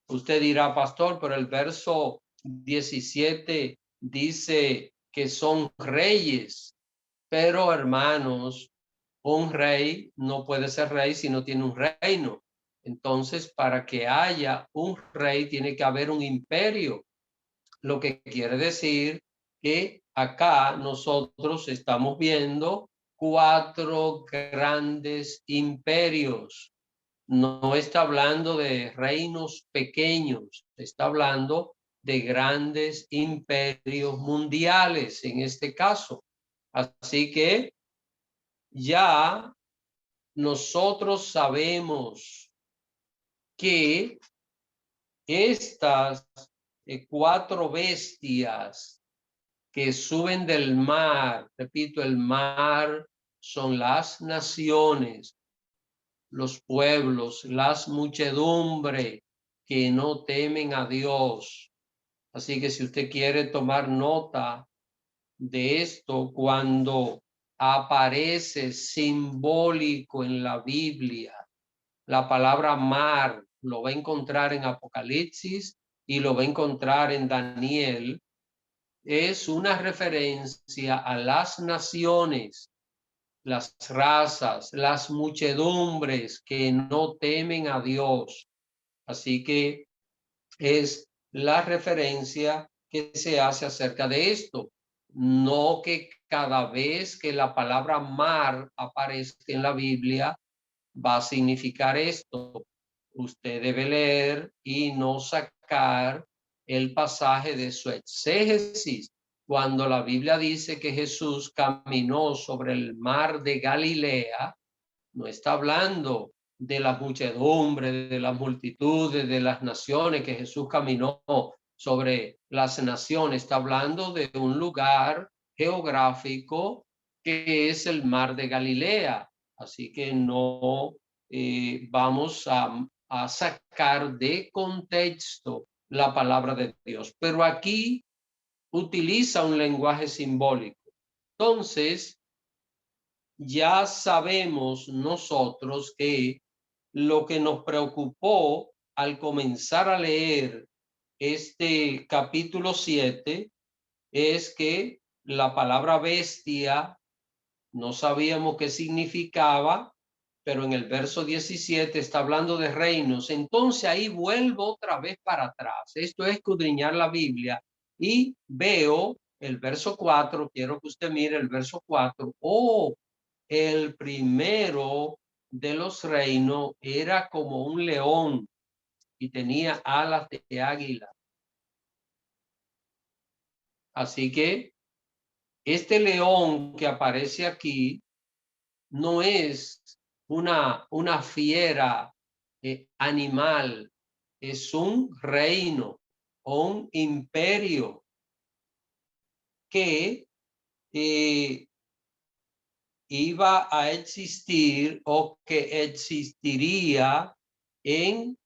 Usted dirá, pastor, pero el verso 17 dice que son reyes. Pero, hermanos, un rey no puede ser rey si no tiene un reino. Entonces, para que haya un rey, tiene que haber un imperio. Lo que quiere decir que acá nosotros estamos viendo 4 grandes imperios. No está hablando de reinos pequeños, está hablando de grandes imperios mundiales en este caso. Así que ya nosotros sabemos que estas 4 bestias que suben del mar, repito, el mar son las naciones, los pueblos, las muchedumbres que no temen a Dios. Así que si usted quiere tomar nota de esto, cuando aparece simbólico en la Biblia, la palabra mar lo va a encontrar en Apocalipsis y lo va a encontrar en Daniel. Es una referencia a las naciones, las razas, las muchedumbres que no temen a Dios. Así que es la referencia que se hace acerca de esto. No que cada vez que la palabra mar aparezca en la Biblia va a significar esto. Usted debe leer y no sacar el pasaje de su exégesis. Cuando la Biblia dice que Jesús caminó sobre el mar de Galilea, no está hablando de las muchedumbres, de las multitudes, de las naciones, que Jesús caminó sobre las naciones. Está hablando de un lugar geográfico que es el mar de Galilea. Así que no vamos a sacar de contexto la palabra de Dios. Pero aquí utiliza un lenguaje simbólico. Entonces, ya sabemos nosotros que lo que nos preocupó al comenzar a leer este capítulo 7 es que la palabra bestia no sabíamos qué significaba, pero en el verso 17 está hablando de reinos. Entonces ahí vuelvo otra vez para atrás. Esto es escudriñar la Biblia y veo el verso 4. Quiero que usted mire el verso 4. El primero de los reinos era como un león y tenía alas de águila. Así que este león que aparece aquí no es una fiera animal, es un reino o un imperio que iba a existir o que existiría en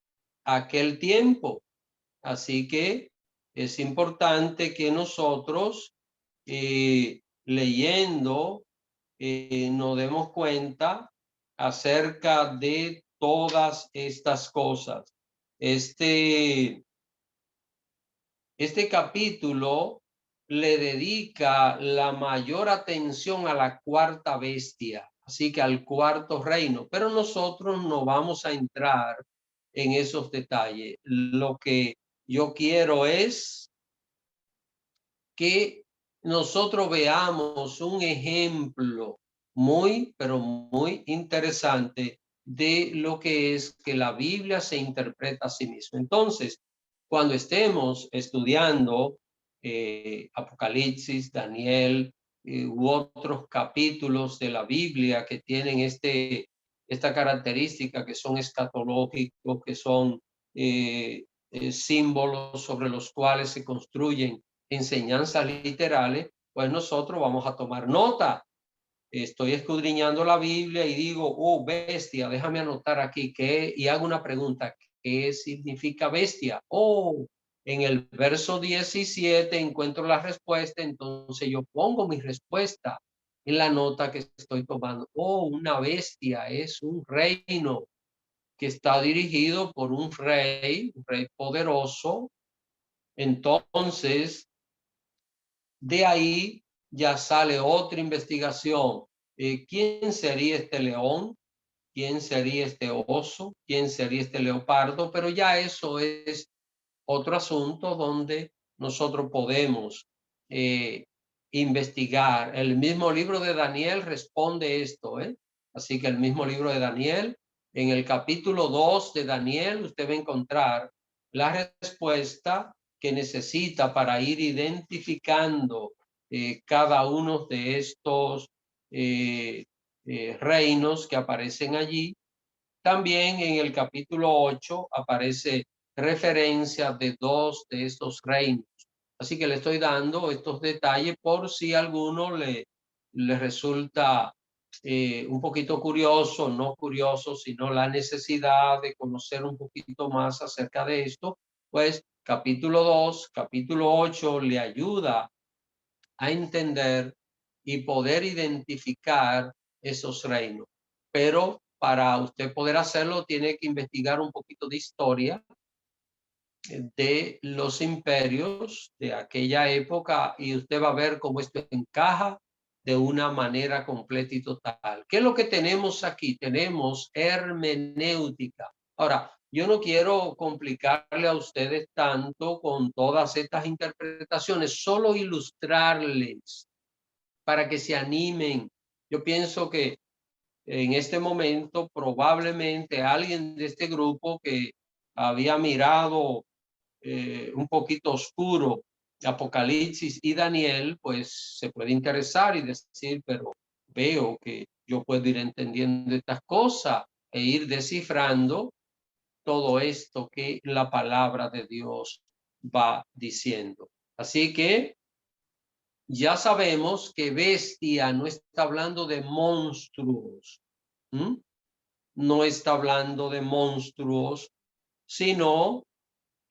aquel tiempo. Así que es importante que nosotros leyendo nos demos cuenta acerca de todas estas cosas. Este capítulo le dedica la mayor atención a la 4ª bestia, así que al 4º reino, pero nosotros no vamos a entrar en esos detalles. Lo que yo quiero es que nosotros veamos un ejemplo muy, pero muy interesante de lo que es que la Biblia se interpreta a sí misma. Entonces, cuando estemos estudiando Apocalipsis, Daniel u otros capítulos de la Biblia que tienen esta característica, que son escatológicos, que son símbolos sobre los cuales se construyen enseñanzas literales, pues nosotros vamos a tomar nota. Estoy escudriñando la Biblia y digo, bestia, déjame anotar aquí y hago una pregunta. ¿Qué significa bestia? En el verso 17 encuentro la respuesta, entonces yo pongo mi respuesta en la nota que estoy tomando. Oh, una bestia es un reino que está dirigido por un rey poderoso. Entonces, de ahí ya sale otra investigación. ¿Quién sería este león? ¿Quién sería este oso? ¿Quién sería este leopardo? Pero ya eso es otro asunto donde nosotros podemos investigar. El mismo libro de Daniel responde esto, ¿eh? Así que el mismo libro de Daniel, en el capítulo 2 de Daniel, usted va a encontrar la respuesta que necesita para ir identificando cada uno de estos reinos que aparecen allí. También en el capítulo 8 aparece referencia de 2 de estos reinos. Así que le estoy dando estos detalles por si a alguno le resulta un poquito curioso, no curioso, sino la necesidad de conocer un poquito más acerca de esto, pues capítulo 2, capítulo 8 le ayuda a entender y poder identificar esos reinos. Pero para usted poder hacerlo, tiene que investigar un poquito de historia de los imperios de aquella época y usted va a ver cómo esto encaja de una manera completa y total. ¿Qué es lo que tenemos aquí? Tenemos hermenéutica. Ahora, yo no quiero complicarle a ustedes tanto con todas estas interpretaciones, solo ilustrarles para que se animen. Yo pienso que en este momento probablemente alguien de este grupo que había mirado un poquito oscuro Apocalipsis y Daniel, pues se puede interesar y decir, pero veo que yo puedo ir entendiendo estas cosas e ir descifrando todo esto que la palabra de Dios va diciendo. Así que ya sabemos que bestia no está hablando de monstruos, no está hablando de monstruos, sino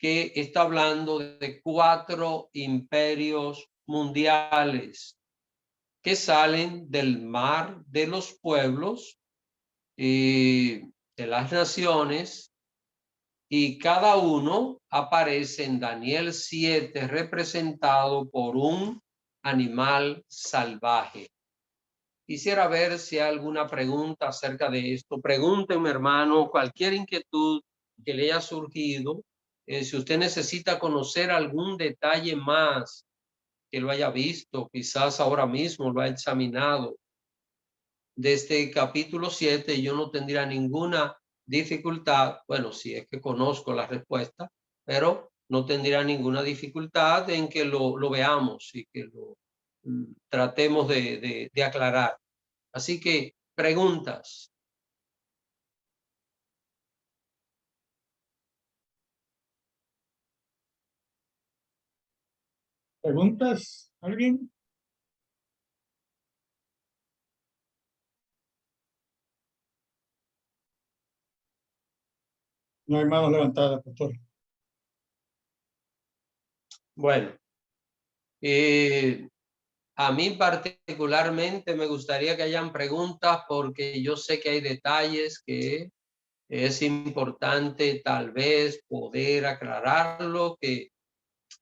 que está hablando de 4 imperios mundiales que salen del mar de los pueblos y de las naciones, y cada uno aparece en Daniel 7 representado por un animal salvaje. Quisiera ver si hay alguna pregunta acerca de esto. Pregúnteme, hermano, cualquier inquietud que le haya surgido. Si usted necesita conocer algún detalle más que lo haya visto, quizás ahora mismo lo ha examinado. De este capítulo 7 yo no tendría ninguna dificultad, bueno, si es que conozco la respuesta, pero no tendría ninguna dificultad en que lo veamos y que lo tratemos de aclarar. Así que preguntas. ¿Preguntas? ¿Alguien? No hay manos levantadas, pastor. Bueno, a mí particularmente me gustaría que hayan preguntas porque yo sé que hay detalles que es importante tal vez poder aclararlo, que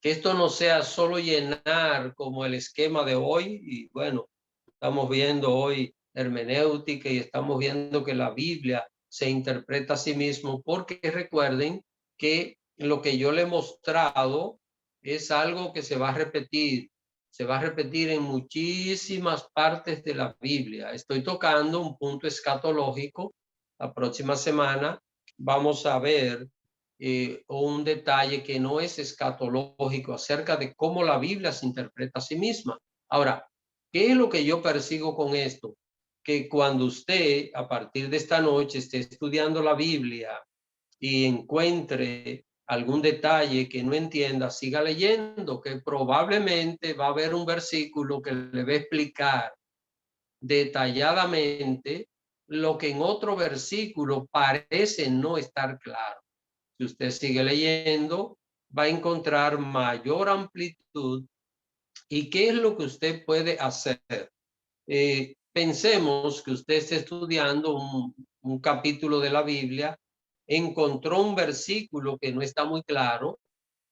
esto no sea solo llenar como el esquema de hoy. Y bueno, estamos viendo hoy hermenéutica y estamos viendo que la Biblia se interpreta a sí mismo, porque recuerden que lo que yo le he mostrado es algo que se va a repetir en muchísimas partes de la Biblia. Estoy tocando un punto escatológico. La próxima semana vamos a ver un detalle que no es escatológico acerca de cómo la Biblia se interpreta a sí misma. Ahora, ¿qué es lo que yo persigo con esto? Que cuando usted a partir de esta noche esté estudiando la Biblia y encuentre algún detalle que no entienda, siga leyendo, que probablemente va a haber un versículo que le va a explicar detalladamente lo que en otro versículo parece no estar claro. Si usted sigue leyendo, va a encontrar mayor amplitud. ¿Y qué es lo que usted puede hacer? Pensemos que usted está estudiando un capítulo de la Biblia, encontró un versículo que no está muy claro,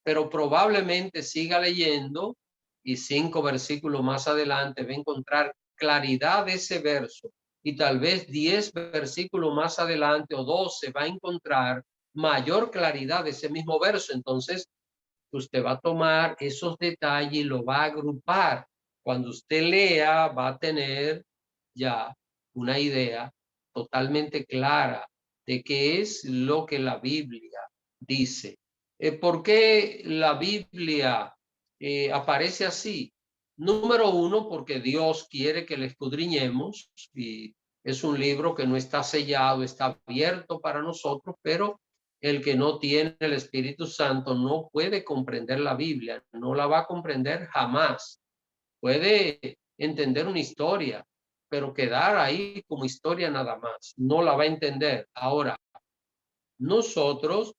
pero probablemente siga leyendo y 5 versículos más adelante va a encontrar claridad de ese verso, y tal vez 10 versículos más adelante o 12 va a encontrar mayor claridad de ese mismo verso. Entonces usted va a tomar esos detalles y lo va a agrupar. Cuando usted lea, va a tener ya una idea totalmente clara de qué es lo que la Biblia dice. ¿Por qué la Biblia aparece así? Número uno, porque Dios quiere que le escudriñemos, y es un libro que no está sellado, está abierto para nosotros, pero el que no tiene el Espíritu Santo no puede comprender la Biblia, no la va a comprender jamás. Puede entender una historia, pero quedar ahí como historia nada más, no la va a entender. Ahora, nosotros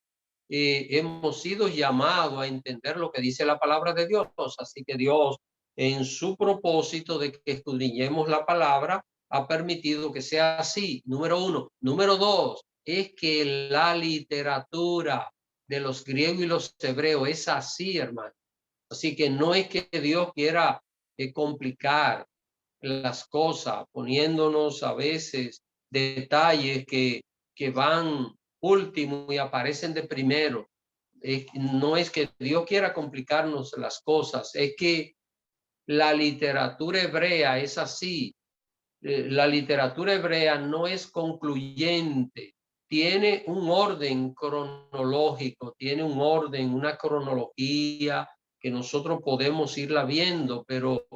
hemos sido llamados a entender lo que dice la palabra de Dios, así que Dios, en su propósito de que escudriñemos la palabra, ha permitido que sea así. Número uno. Número dos, es que la literatura de los griegos y los hebreos es así, hermano. Así que no es que Dios quiera complicar las cosas, poniéndonos a veces detalles que van último y aparecen de primero. No es que Dios quiera complicarnos las cosas, es que la literatura hebrea es así. La literatura hebrea no es concluyente, tiene un orden cronológico, tiene un orden, una cronología que nosotros podemos irla viendo, pero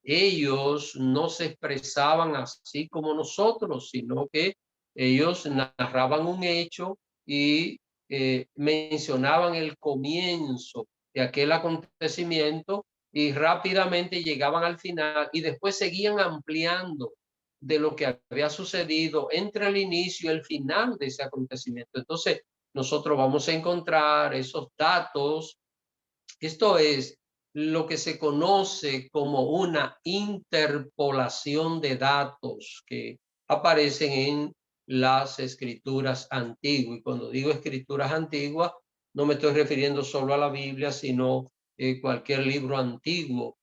ellos no se expresaban así como nosotros, sino que ellos narraban un hecho y mencionaban el comienzo de aquel acontecimiento y rápidamente llegaban al final y después seguían ampliando de lo que había sucedido entre el inicio y el final de ese acontecimiento. Entonces, nosotros vamos a encontrar esos datos. Esto es lo que se conoce como una interpolación de datos que aparecen en las escrituras antiguas. Y cuando digo escrituras antiguas, no me estoy refiriendo solo a la Biblia, sino cualquier libro antiguo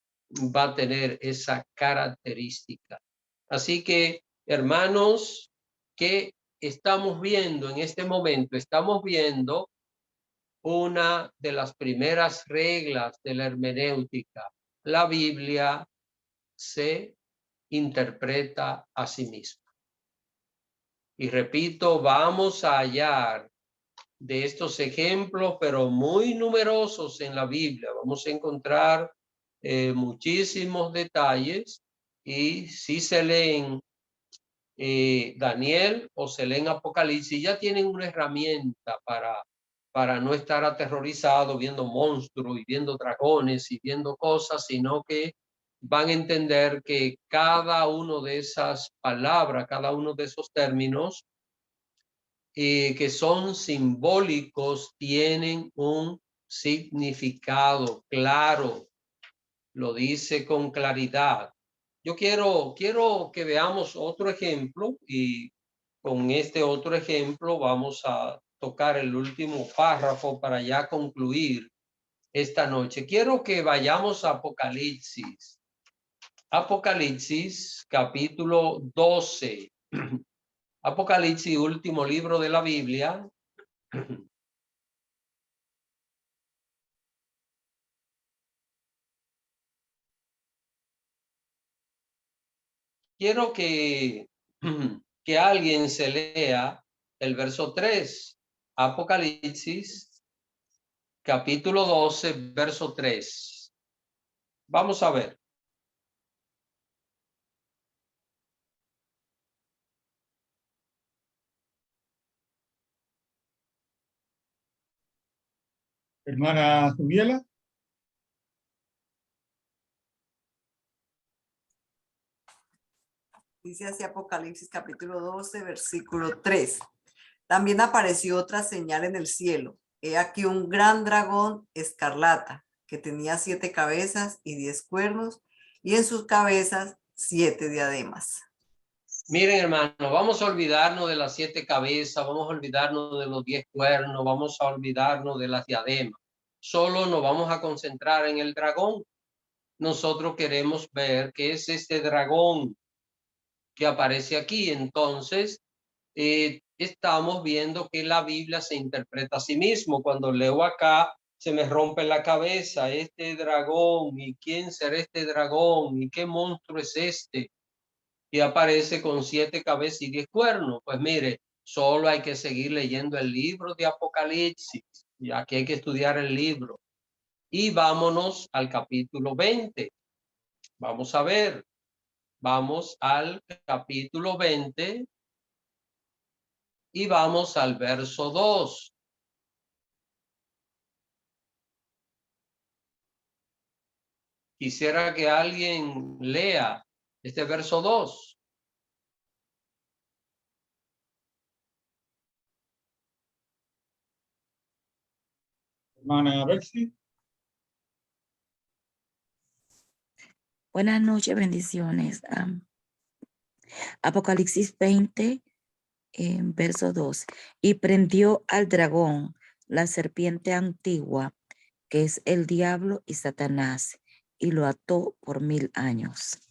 va a tener esa característica. Así que, hermanos, ¿qué estamos viendo en este momento? Estamos viendo una de las primeras reglas de la hermenéutica. La Biblia se interpreta a sí misma. Y repito, vamos a hallar de estos ejemplos, pero muy numerosos en la Biblia. Vamos a encontrar muchísimos detalles, y si se leen Daniel o se leen Apocalipsis, ya tienen una herramienta para no estar aterrorizado viendo monstruos y viendo dragones y viendo cosas, sino que van a entender que cada uno de esas palabras, cada uno de esos términos que son simbólicos, tienen un significado claro, lo dice con claridad. Yo quiero que veamos otro ejemplo, y con este otro ejemplo vamos a tocar el último párrafo para ya concluir esta noche. Quiero que vayamos a Apocalipsis. Apocalipsis capítulo 12. Apocalipsis, último libro de la Biblia. Quiero que alguien se lea el verso 3. Apocalipsis capítulo 12, verso 3. Vamos a ver. Hermana Jubiela. Dice así Apocalipsis capítulo 12, versículo 3. También apareció otra señal en el cielo. He aquí un gran dragón escarlata que tenía 7 cabezas y 10 cuernos, y en sus cabezas 7 diademas. Miren, hermano, vamos a olvidarnos de las 7 cabezas, vamos a olvidarnos de los 10 cuernos, vamos a olvidarnos de las diademas. Solo nos vamos a concentrar en el dragón. Nosotros queremos ver qué es este dragón que aparece aquí. Entonces, estamos viendo que la Biblia se interpreta a sí mismo. Cuando leo acá, se me rompe la cabeza, este dragón, ¿y quién será este dragón? ¿Y qué monstruo es este? Y aparece con 7 cabezas y 10 cuernos. Pues mire, solo hay que seguir leyendo el libro de Apocalipsis. Y aquí hay que estudiar el libro. Y vámonos al capítulo 20. Vamos a ver. Vamos al capítulo 20 y vamos al verso 2. Quisiera que alguien lea este verso 2. Hermana Betsy. Buenas noches, bendiciones. Apocalipsis 20, verso 2. Y prendió al dragón, la serpiente antigua, que es el diablo y Satanás, y lo ató por 1000 años.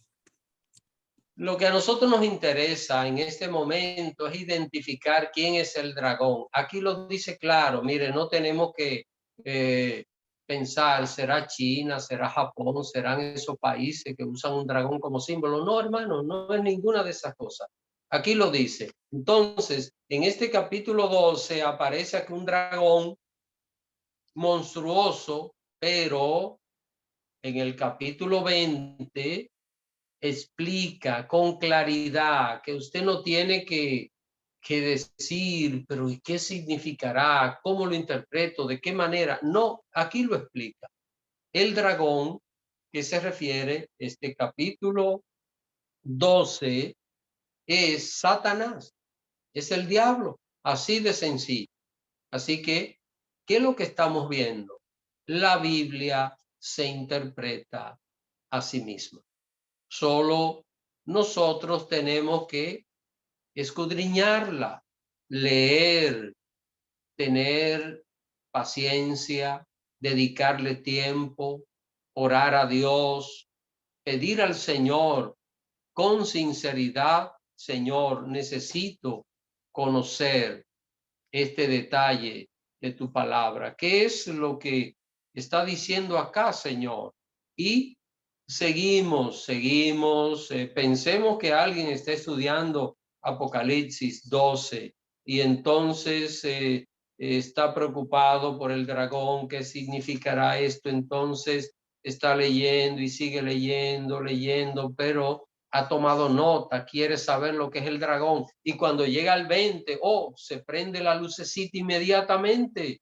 Lo que a nosotros nos interesa en este momento es identificar quién es el dragón. Aquí lo dice claro, mire, no tenemos que pensar, ¿será China, será Japón, serán esos países que usan un dragón como símbolo? No, hermano, no es ninguna de esas cosas. Aquí lo dice. Entonces, en este capítulo 12 aparece aquí un dragón monstruoso, pero en el capítulo 20 explica con claridad que usted no tiene que decir, pero ¿y qué significará? ¿Cómo lo interpreto? ¿De qué manera? No, aquí lo explica. El dragón, que se refiere este capítulo 12, es Satanás, es el diablo, así de sencillo. Así que, ¿qué es lo que estamos viendo? La Biblia se interpreta a sí misma. Solo nosotros tenemos que escudriñarla, leer, tener paciencia, dedicarle tiempo, orar a Dios, pedir al Señor con sinceridad, Señor, necesito conocer este detalle de tu palabra. ¿Qué es lo que está diciendo acá, Señor? Y seguimos. Pensemos que alguien está estudiando Apocalipsis 12 y entonces está preocupado por el dragón. ¿Qué significará esto? Entonces está leyendo y sigue leyendo, pero ha tomado nota, quiere saber lo que es el dragón. Y cuando llega al 20, se prende la lucecita inmediatamente.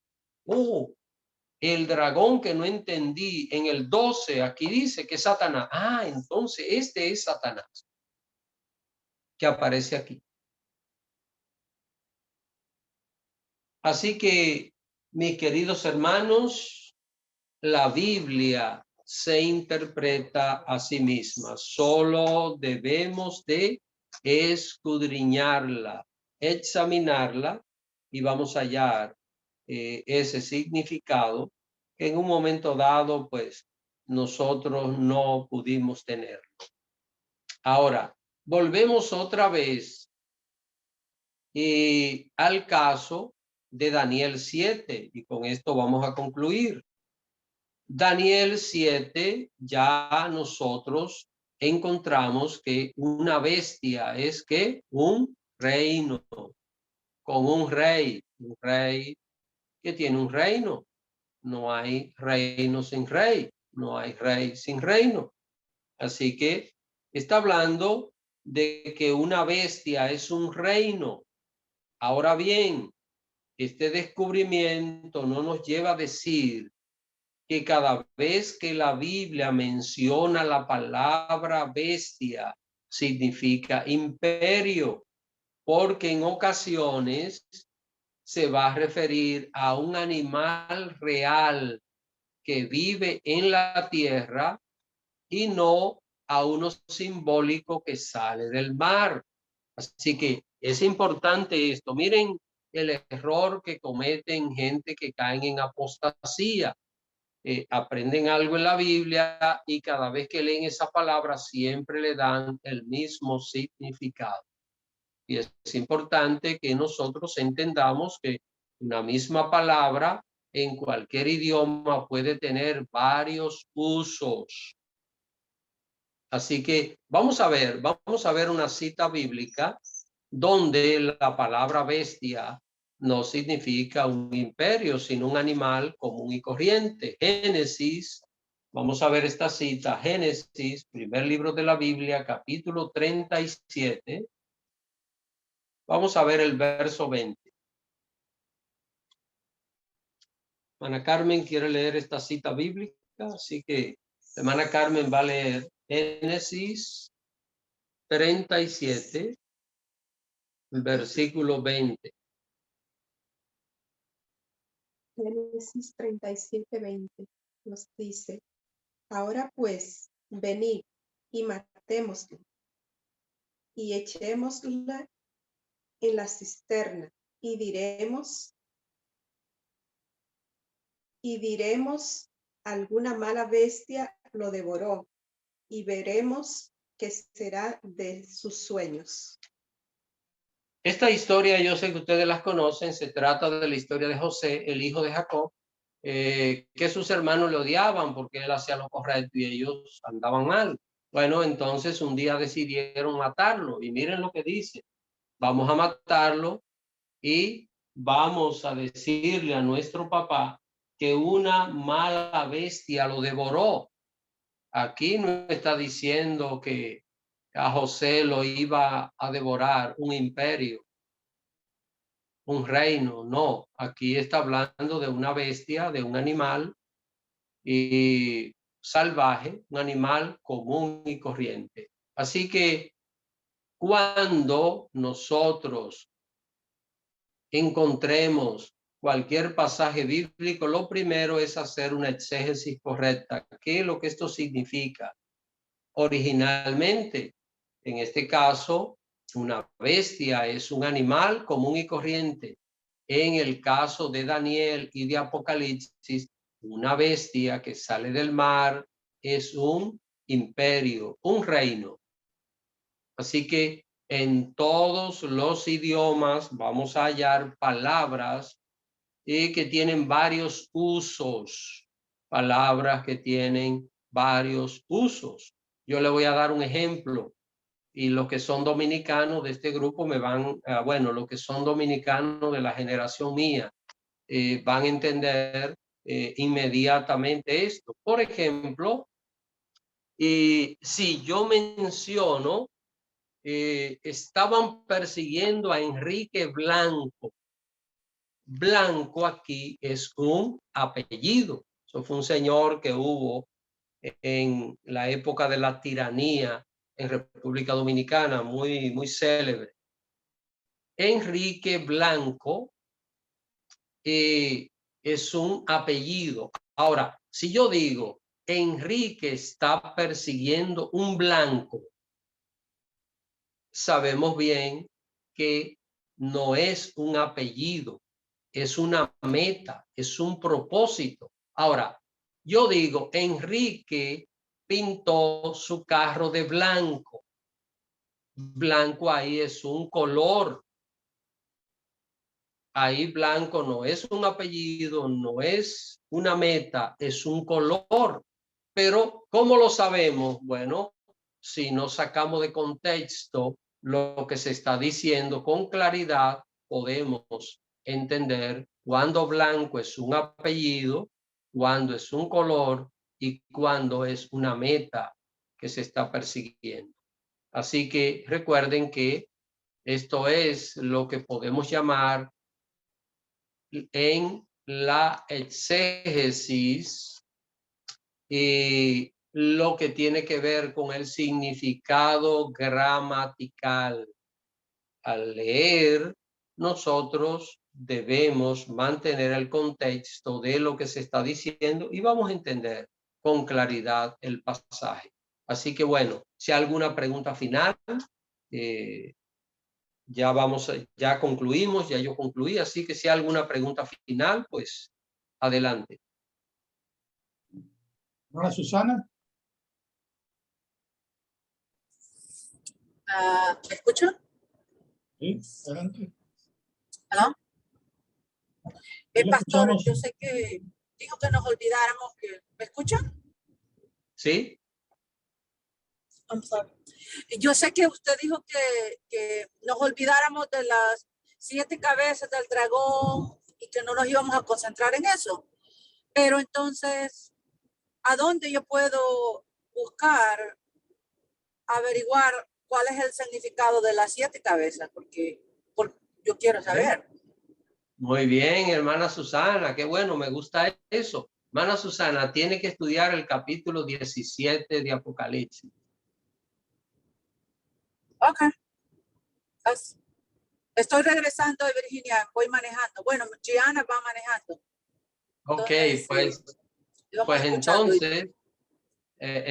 El dragón que no entendí en el 12, aquí dice que es Satanás. Entonces este es Satanás que aparece aquí. Así que, mis queridos hermanos, la Biblia se interpreta a sí misma. Solo debemos de escudriñarla, examinarla y vamos a hallar ese significado que en un momento dado, pues, nosotros no pudimos tener. Ahora, volvemos otra vez al caso de Daniel 7 y con esto vamos a concluir. Daniel 7, ya nosotros encontramos que una bestia es que un reino, con un rey que tiene un reino. No hay reino sin rey, no hay rey sin reino. Así que está hablando de que una bestia es un reino. Ahora bien, este descubrimiento no nos lleva a decir que cada vez que la Biblia menciona la palabra bestia, significa imperio, porque en ocasiones se va a referir a un animal real que vive en la tierra y no a uno simbólico que sale del mar. Así que es importante esto. Miren el error que cometen gente que caen en apostasía. Aprenden algo en la Biblia y cada vez que leen esa palabra siempre le dan el mismo significado. Y es importante que nosotros entendamos que una misma palabra en cualquier idioma puede tener varios usos. Así que vamos a ver una cita bíblica donde la palabra bestia no significa un imperio, sino un animal común y corriente. Génesis, vamos a ver esta cita, Génesis, primer libro de la Biblia, capítulo 37. Vamos a ver el verso 20. Hermana Carmen quiere leer esta cita bíblica, así que hermana Carmen va a leer Génesis 37, versículo 20. Génesis 37:20 nos dice: ahora pues, venid y matémosla y echémosla en la cisterna y diremos alguna mala bestia lo devoró y veremos qué será de sus sueños. Esta historia yo sé que ustedes las conocen, se trata de la historia de José, el hijo de Jacob, que sus hermanos le odiaban porque él hacía lo correcto y ellos andaban mal. Bueno, entonces un día decidieron matarlo y miren lo que dice: vamos a matarlo y vamos a decirle a nuestro papá que una mala bestia lo devoró. Aquí no está diciendo que a José lo iba a devorar un imperio, un reino, no. Aquí está hablando de una bestia, de un animal y salvaje, un animal común y corriente. Así que cuando nosotros encontremos cualquier pasaje bíblico, lo primero es hacer una exégesis correcta. ¿Qué es lo que esto significa? Originalmente, en este caso, una bestia es un animal común y corriente. En el caso de Daniel y de Apocalipsis, una bestia que sale del mar es un imperio, un reino. Así que en todos los idiomas vamos a hallar palabras que tienen varios usos, palabras que tienen varios usos. Yo le voy a dar un ejemplo y los que son dominicanos de este grupo me van, bueno, los que son dominicanos de la generación mía van a entender inmediatamente esto. Por ejemplo, si yo menciono, estaban persiguiendo a Enrique Blanco. Blanco aquí es un apellido. Eso fue un señor que hubo en la época de la tiranía en República Dominicana, muy célebre. Enrique Blanco es un apellido. Ahora, si yo digo Enrique está persiguiendo un blanco, sabemos bien que no es un apellido, es una meta, es un propósito. Ahora, yo digo, Enrique pintó su carro de blanco. Blanco ahí es un color. Ahí blanco no es un apellido, no es una meta, es un color. Pero, ¿cómo lo sabemos? Bueno, si no sacamos de contexto lo que se está diciendo con claridad, podemos entender cuándo blanco es un apellido, cuándo es un color y cuándo es una meta que se está persiguiendo. Así que recuerden que esto es lo que podemos llamar en la exégesis y lo que tiene que ver con el significado gramatical. Al leer, nosotros debemos mantener el contexto de lo que se está diciendo y vamos a entender con claridad el pasaje. Así que bueno, si hay alguna pregunta final, ya concluimos, ya yo concluí, así que si hay alguna pregunta final, pues adelante. Hermana Susana. ¿Me escuchan? Sí, adelante. ¿Aló? Sí, la Pastor, escuchamos. yo sé que dijo que nos olvidáramos que... ¿Me escuchan? ¿Sí? I'm sorry. Yo sé que usted dijo que nos olvidáramos de las 7 cabezas del dragón y que no nos íbamos a concentrar en eso. Pero entonces, ¿a dónde yo puedo buscar, averiguar cuál es el significado de las 7 cabezas? Porque yo quiero saber. Muy bien, hermana Susana, qué bueno, me gusta eso. Hermana Susana, tiene que estudiar el capítulo 17 de Apocalipsis. Ok. Estoy regresando de Virginia, voy manejando. Bueno, Gianna va manejando. Ok, Entonces, pues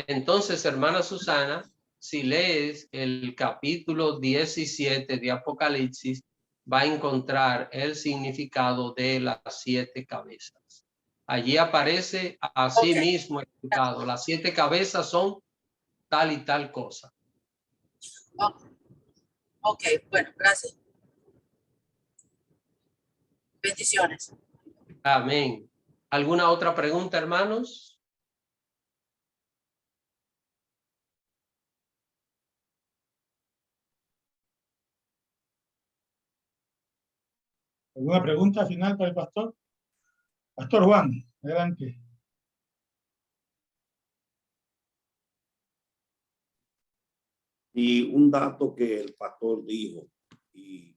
entonces, hermana Susana, si lees el capítulo 17 de Apocalipsis, va a encontrar el significado de las 7 cabezas. Allí aparece así mismo explicado. Las 7 cabezas son tal y tal cosa. Ok, bueno, gracias. Bendiciones. Amén. ¿Alguna otra pregunta, hermanos? ¿Alguna pregunta final para el pastor? Pastor Juan, adelante. Y un dato que el pastor dijo, y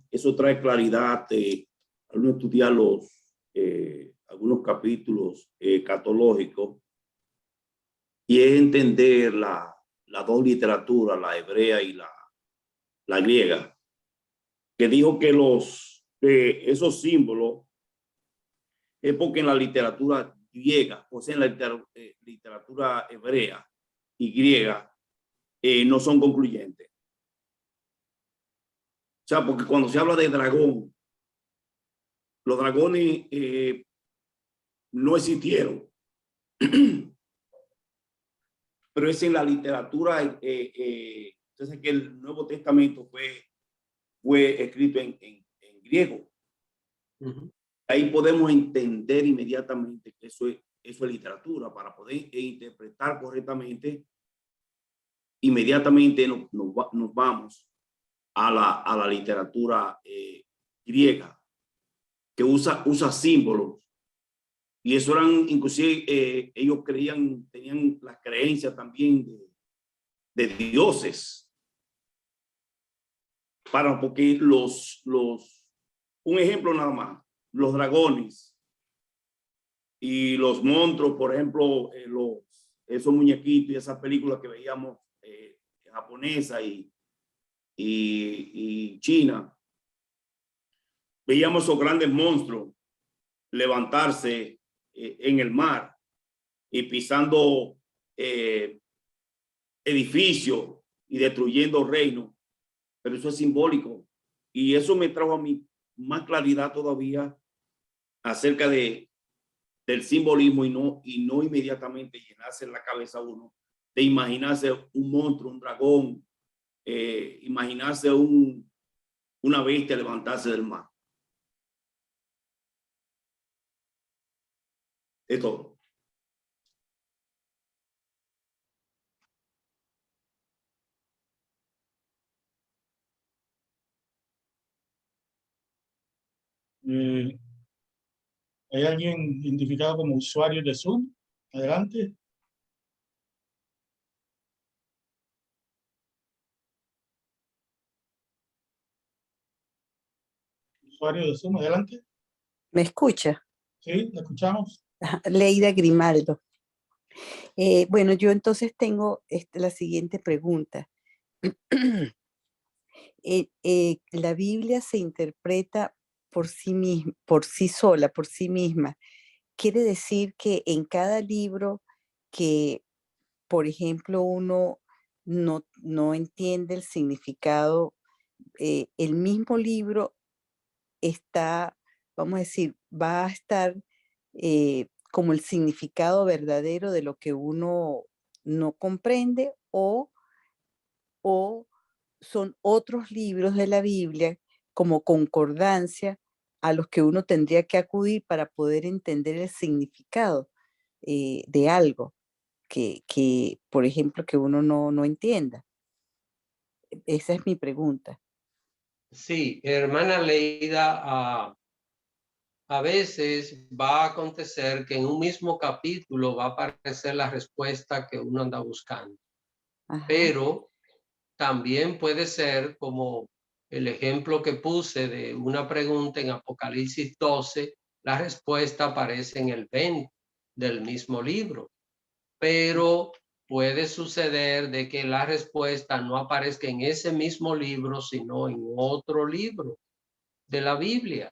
eso trae claridad al uno estudiar algunos capítulos catológicos, y es entender las dos literaturas, la hebrea y la griega, que dijo que esos símbolos es porque en la literatura griega, o sea, en la literatura hebrea y griega, no son concluyentes. O sea, porque cuando se habla de dragón, los dragones no existieron. Pero es en la literatura, entonces que el Nuevo Testamento fue escrito en griego. Ahí podemos entender inmediatamente que eso es literatura. Para poder interpretar correctamente, inmediatamente nos vamos a la literatura griega, que usa símbolos. Y eso eran, inclusive, ellos tenían las creencias también de dioses. Porque un ejemplo nada más, los dragones y los monstruos, por ejemplo, esos muñequitos y esas películas que veíamos japonesa y China, veíamos esos grandes monstruos levantarse en el mar y pisando edificios y destruyendo reinos, pero eso es simbólico, y eso me trajo a mí más claridad todavía acerca del simbolismo, y no inmediatamente llenarse la cabeza uno de imaginarse un monstruo, un dragón, imaginarse una bestia levantarse del mar. Es todo. ¿Hay alguien identificado como usuario de Zoom? Adelante. Usuario de Zoom, adelante. ¿Me escucha? Sí, la escuchamos. Leida Grimaldo. Bueno, yo entonces tengo la siguiente pregunta. La Biblia se interpreta por sí misma, por sí sola, por sí misma. Quiere decir que en cada libro que por ejemplo, uno no entiende el significado. El mismo libro está, vamos a decir, va a estar como el significado verdadero de lo que uno no comprende, o son otros libros de la Biblia como concordancia a los que uno tendría que acudir para poder entender el significado de algo que, por ejemplo, que uno no entienda. Esa es mi pregunta. Sí, hermana Leida, a veces va a acontecer que en un mismo capítulo va a aparecer la respuesta que uno anda buscando, Ajá. pero también puede ser como el ejemplo que puse de una pregunta en Apocalipsis 12, la respuesta aparece en el 20 del mismo libro, pero puede suceder de que la respuesta no aparezca en ese mismo libro, sino en otro libro de la Biblia.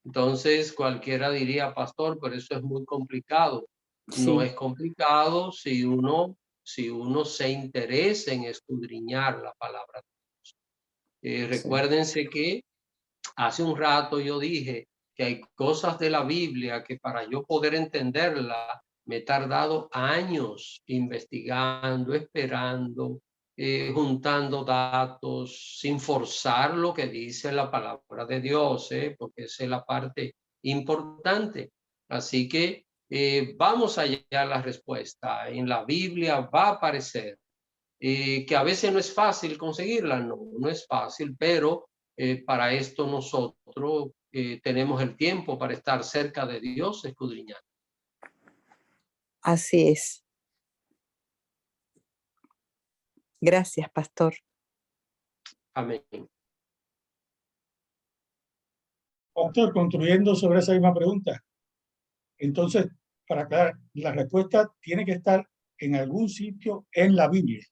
Entonces cualquiera diría, pastor, pero eso es muy complicado. No Sí. es complicado si uno se interesa en escudriñar la palabra de Dios. Recuérdense que hace un rato yo dije que hay cosas de la Biblia que para yo poder entenderla me he tardado años investigando, esperando, juntando datos, sin forzar lo que dice la palabra de Dios, porque esa es la parte importante. Así que vamos a hallar la respuesta. En la Biblia va a aparecer, que a veces no es fácil conseguirla, no es fácil, pero para esto nosotros tenemos el tiempo para estar cerca de Dios, escudriñar. Así es. Gracias, pastor. Amén. Pastor, construyendo sobre esa misma pregunta. Entonces, para aclarar, la respuesta tiene que estar en algún sitio en la Biblia.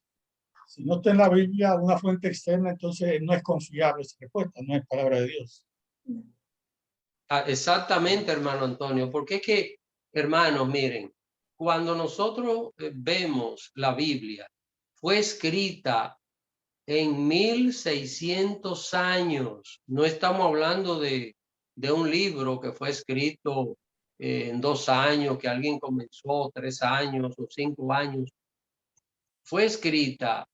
Si no está en la Biblia, una fuente externa, entonces no es confiable esa respuesta, no es palabra de Dios. Exactamente, hermano Antonio, porque es que, hermanos, miren, cuando nosotros vemos la Biblia, fue escrita en 1600 años. No estamos hablando de un libro que fue escrito en 2 años, que alguien comenzó 3 años o 5 años. Fue escrita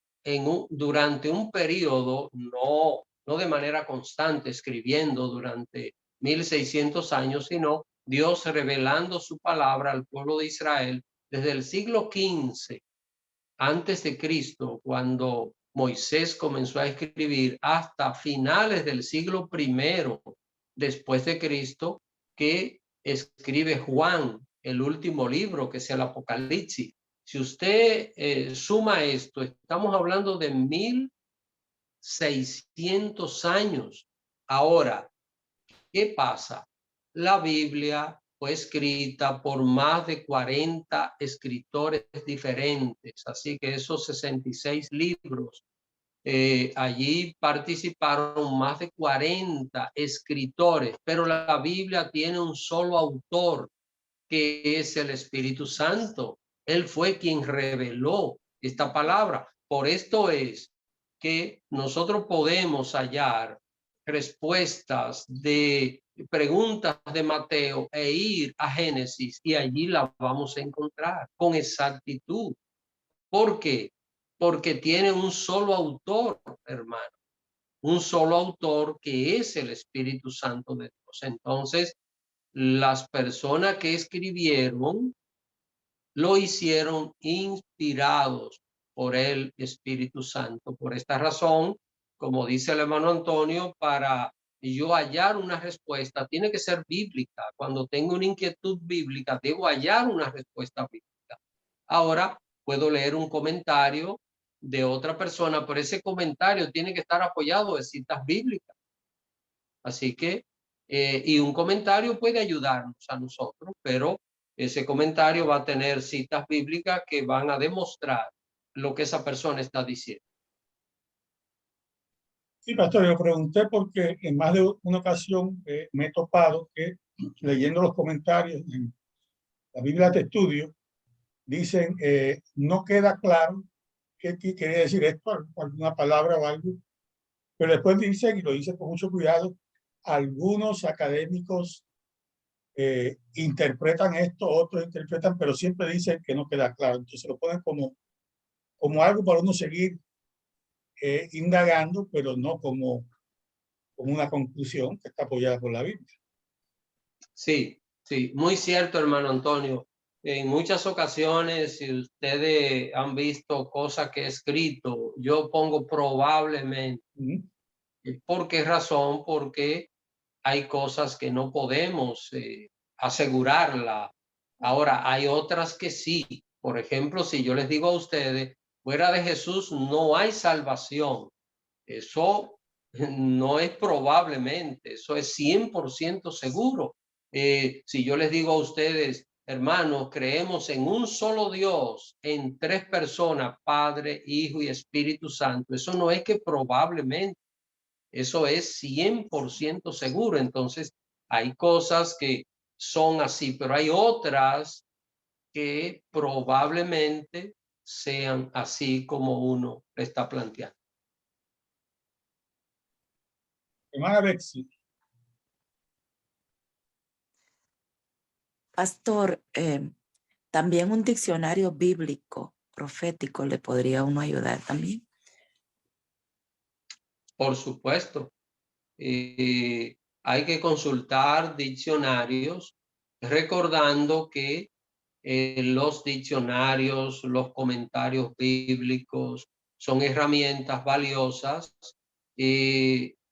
durante un periodo, no de manera constante, escribiendo durante 1600 años, sino Dios revelando su palabra al pueblo de Israel desde el siglo XV antes de Cristo, cuando Moisés comenzó a escribir, hasta finales del siglo I después de Cristo, que escribe Juan, el último libro, que es el Apocalipsis. Si usted suma esto, estamos hablando de 1600 años. Ahora, ¿qué pasa? La Biblia fue escrita por más de 40 escritores diferentes, así que esos 66 libros, allí participaron más de 40 escritores, pero la Biblia tiene un solo autor, que es el Espíritu Santo. Él fue quien reveló esta palabra. Por esto es que nosotros podemos hallar respuestas de preguntas de Mateo e ir a Génesis, y allí la vamos a encontrar con exactitud. ¿Por qué? Porque tiene un solo autor, hermano, un solo autor, que es el Espíritu Santo de Dios. Entonces, las personas que escribieron lo hicieron inspirados por el Espíritu Santo. Por esta razón, como dice el hermano Antonio, para yo hallar una respuesta, tiene que ser bíblica. Cuando tengo una inquietud bíblica, debo hallar una respuesta bíblica. Ahora, puedo leer un comentario de otra persona, pero ese comentario tiene que estar apoyado en citas bíblicas. Así que, y un comentario puede ayudarnos a nosotros, pero ese comentario va a tener citas bíblicas que van a demostrar lo que esa persona está diciendo. Sí, pastor, yo pregunté porque en más de una ocasión me he topado que, leyendo los comentarios en la Biblia de estudio, dicen, no queda claro qué quiere decir esto, alguna palabra o algo, pero después dicen, y lo dicen con mucho cuidado, algunos académicos interpretan esto, otros interpretan, pero siempre dicen que no queda claro. Entonces lo ponen como algo para uno seguir indagando, pero no como una conclusión que está apoyada por la Biblia. Sí, sí, muy cierto, hermano Antonio. En muchas ocasiones, si ustedes han visto cosas que he escrito, yo pongo probablemente. ¿Por qué razón? Porque hay cosas que no podemos asegurarla. Ahora, hay otras que sí. Por ejemplo, si yo les digo a ustedes, fuera de Jesús no hay salvación. Eso no es probablemente, eso es 100% seguro. Si yo les digo a ustedes, hermanos, creemos en un solo Dios, en tres personas, Padre, Hijo y Espíritu Santo, eso no es que probablemente, eso es 100% seguro. Entonces, hay cosas que son así, pero hay otras que probablemente sean así como uno está planteando. Hermana Bexi. Pastor, también un diccionario bíblico profético le podría uno ayudar también. Por supuesto. Hay que consultar diccionarios, recordando que los diccionarios, los comentarios bíblicos son herramientas valiosas,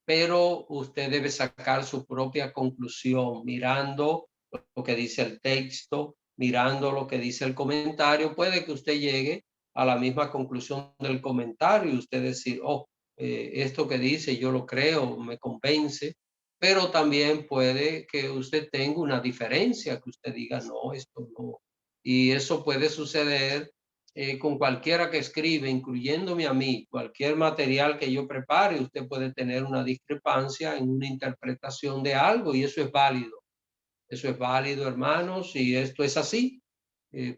pero usted debe sacar su propia conclusión mirando lo que dice el texto, mirando lo que dice el comentario. Puede que usted llegue a la misma conclusión del comentario y usted decir, oh, esto que dice yo lo creo, me convence, pero también puede que usted tenga una diferencia, que usted diga, no, esto no. Y eso puede suceder con cualquiera que escribe, incluyéndome a mí. Cualquier material que yo prepare, usted puede tener una discrepancia en una interpretación de algo y eso es válido. Eso es válido, hermanos, y esto es así,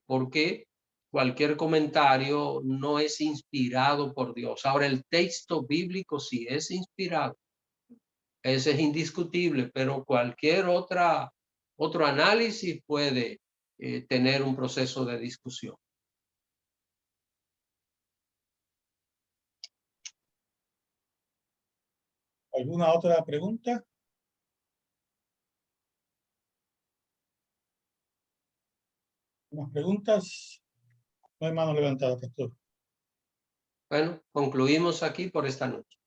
porque cualquier comentario no es inspirado por Dios. Ahora, el texto bíblico sí es inspirado. Ese es indiscutible, pero cualquier otro análisis puede tener un proceso de discusión. ¿Alguna otra pregunta? ¿Más preguntas? No hay mano levantada, pastor. Bueno, concluimos aquí por esta noche.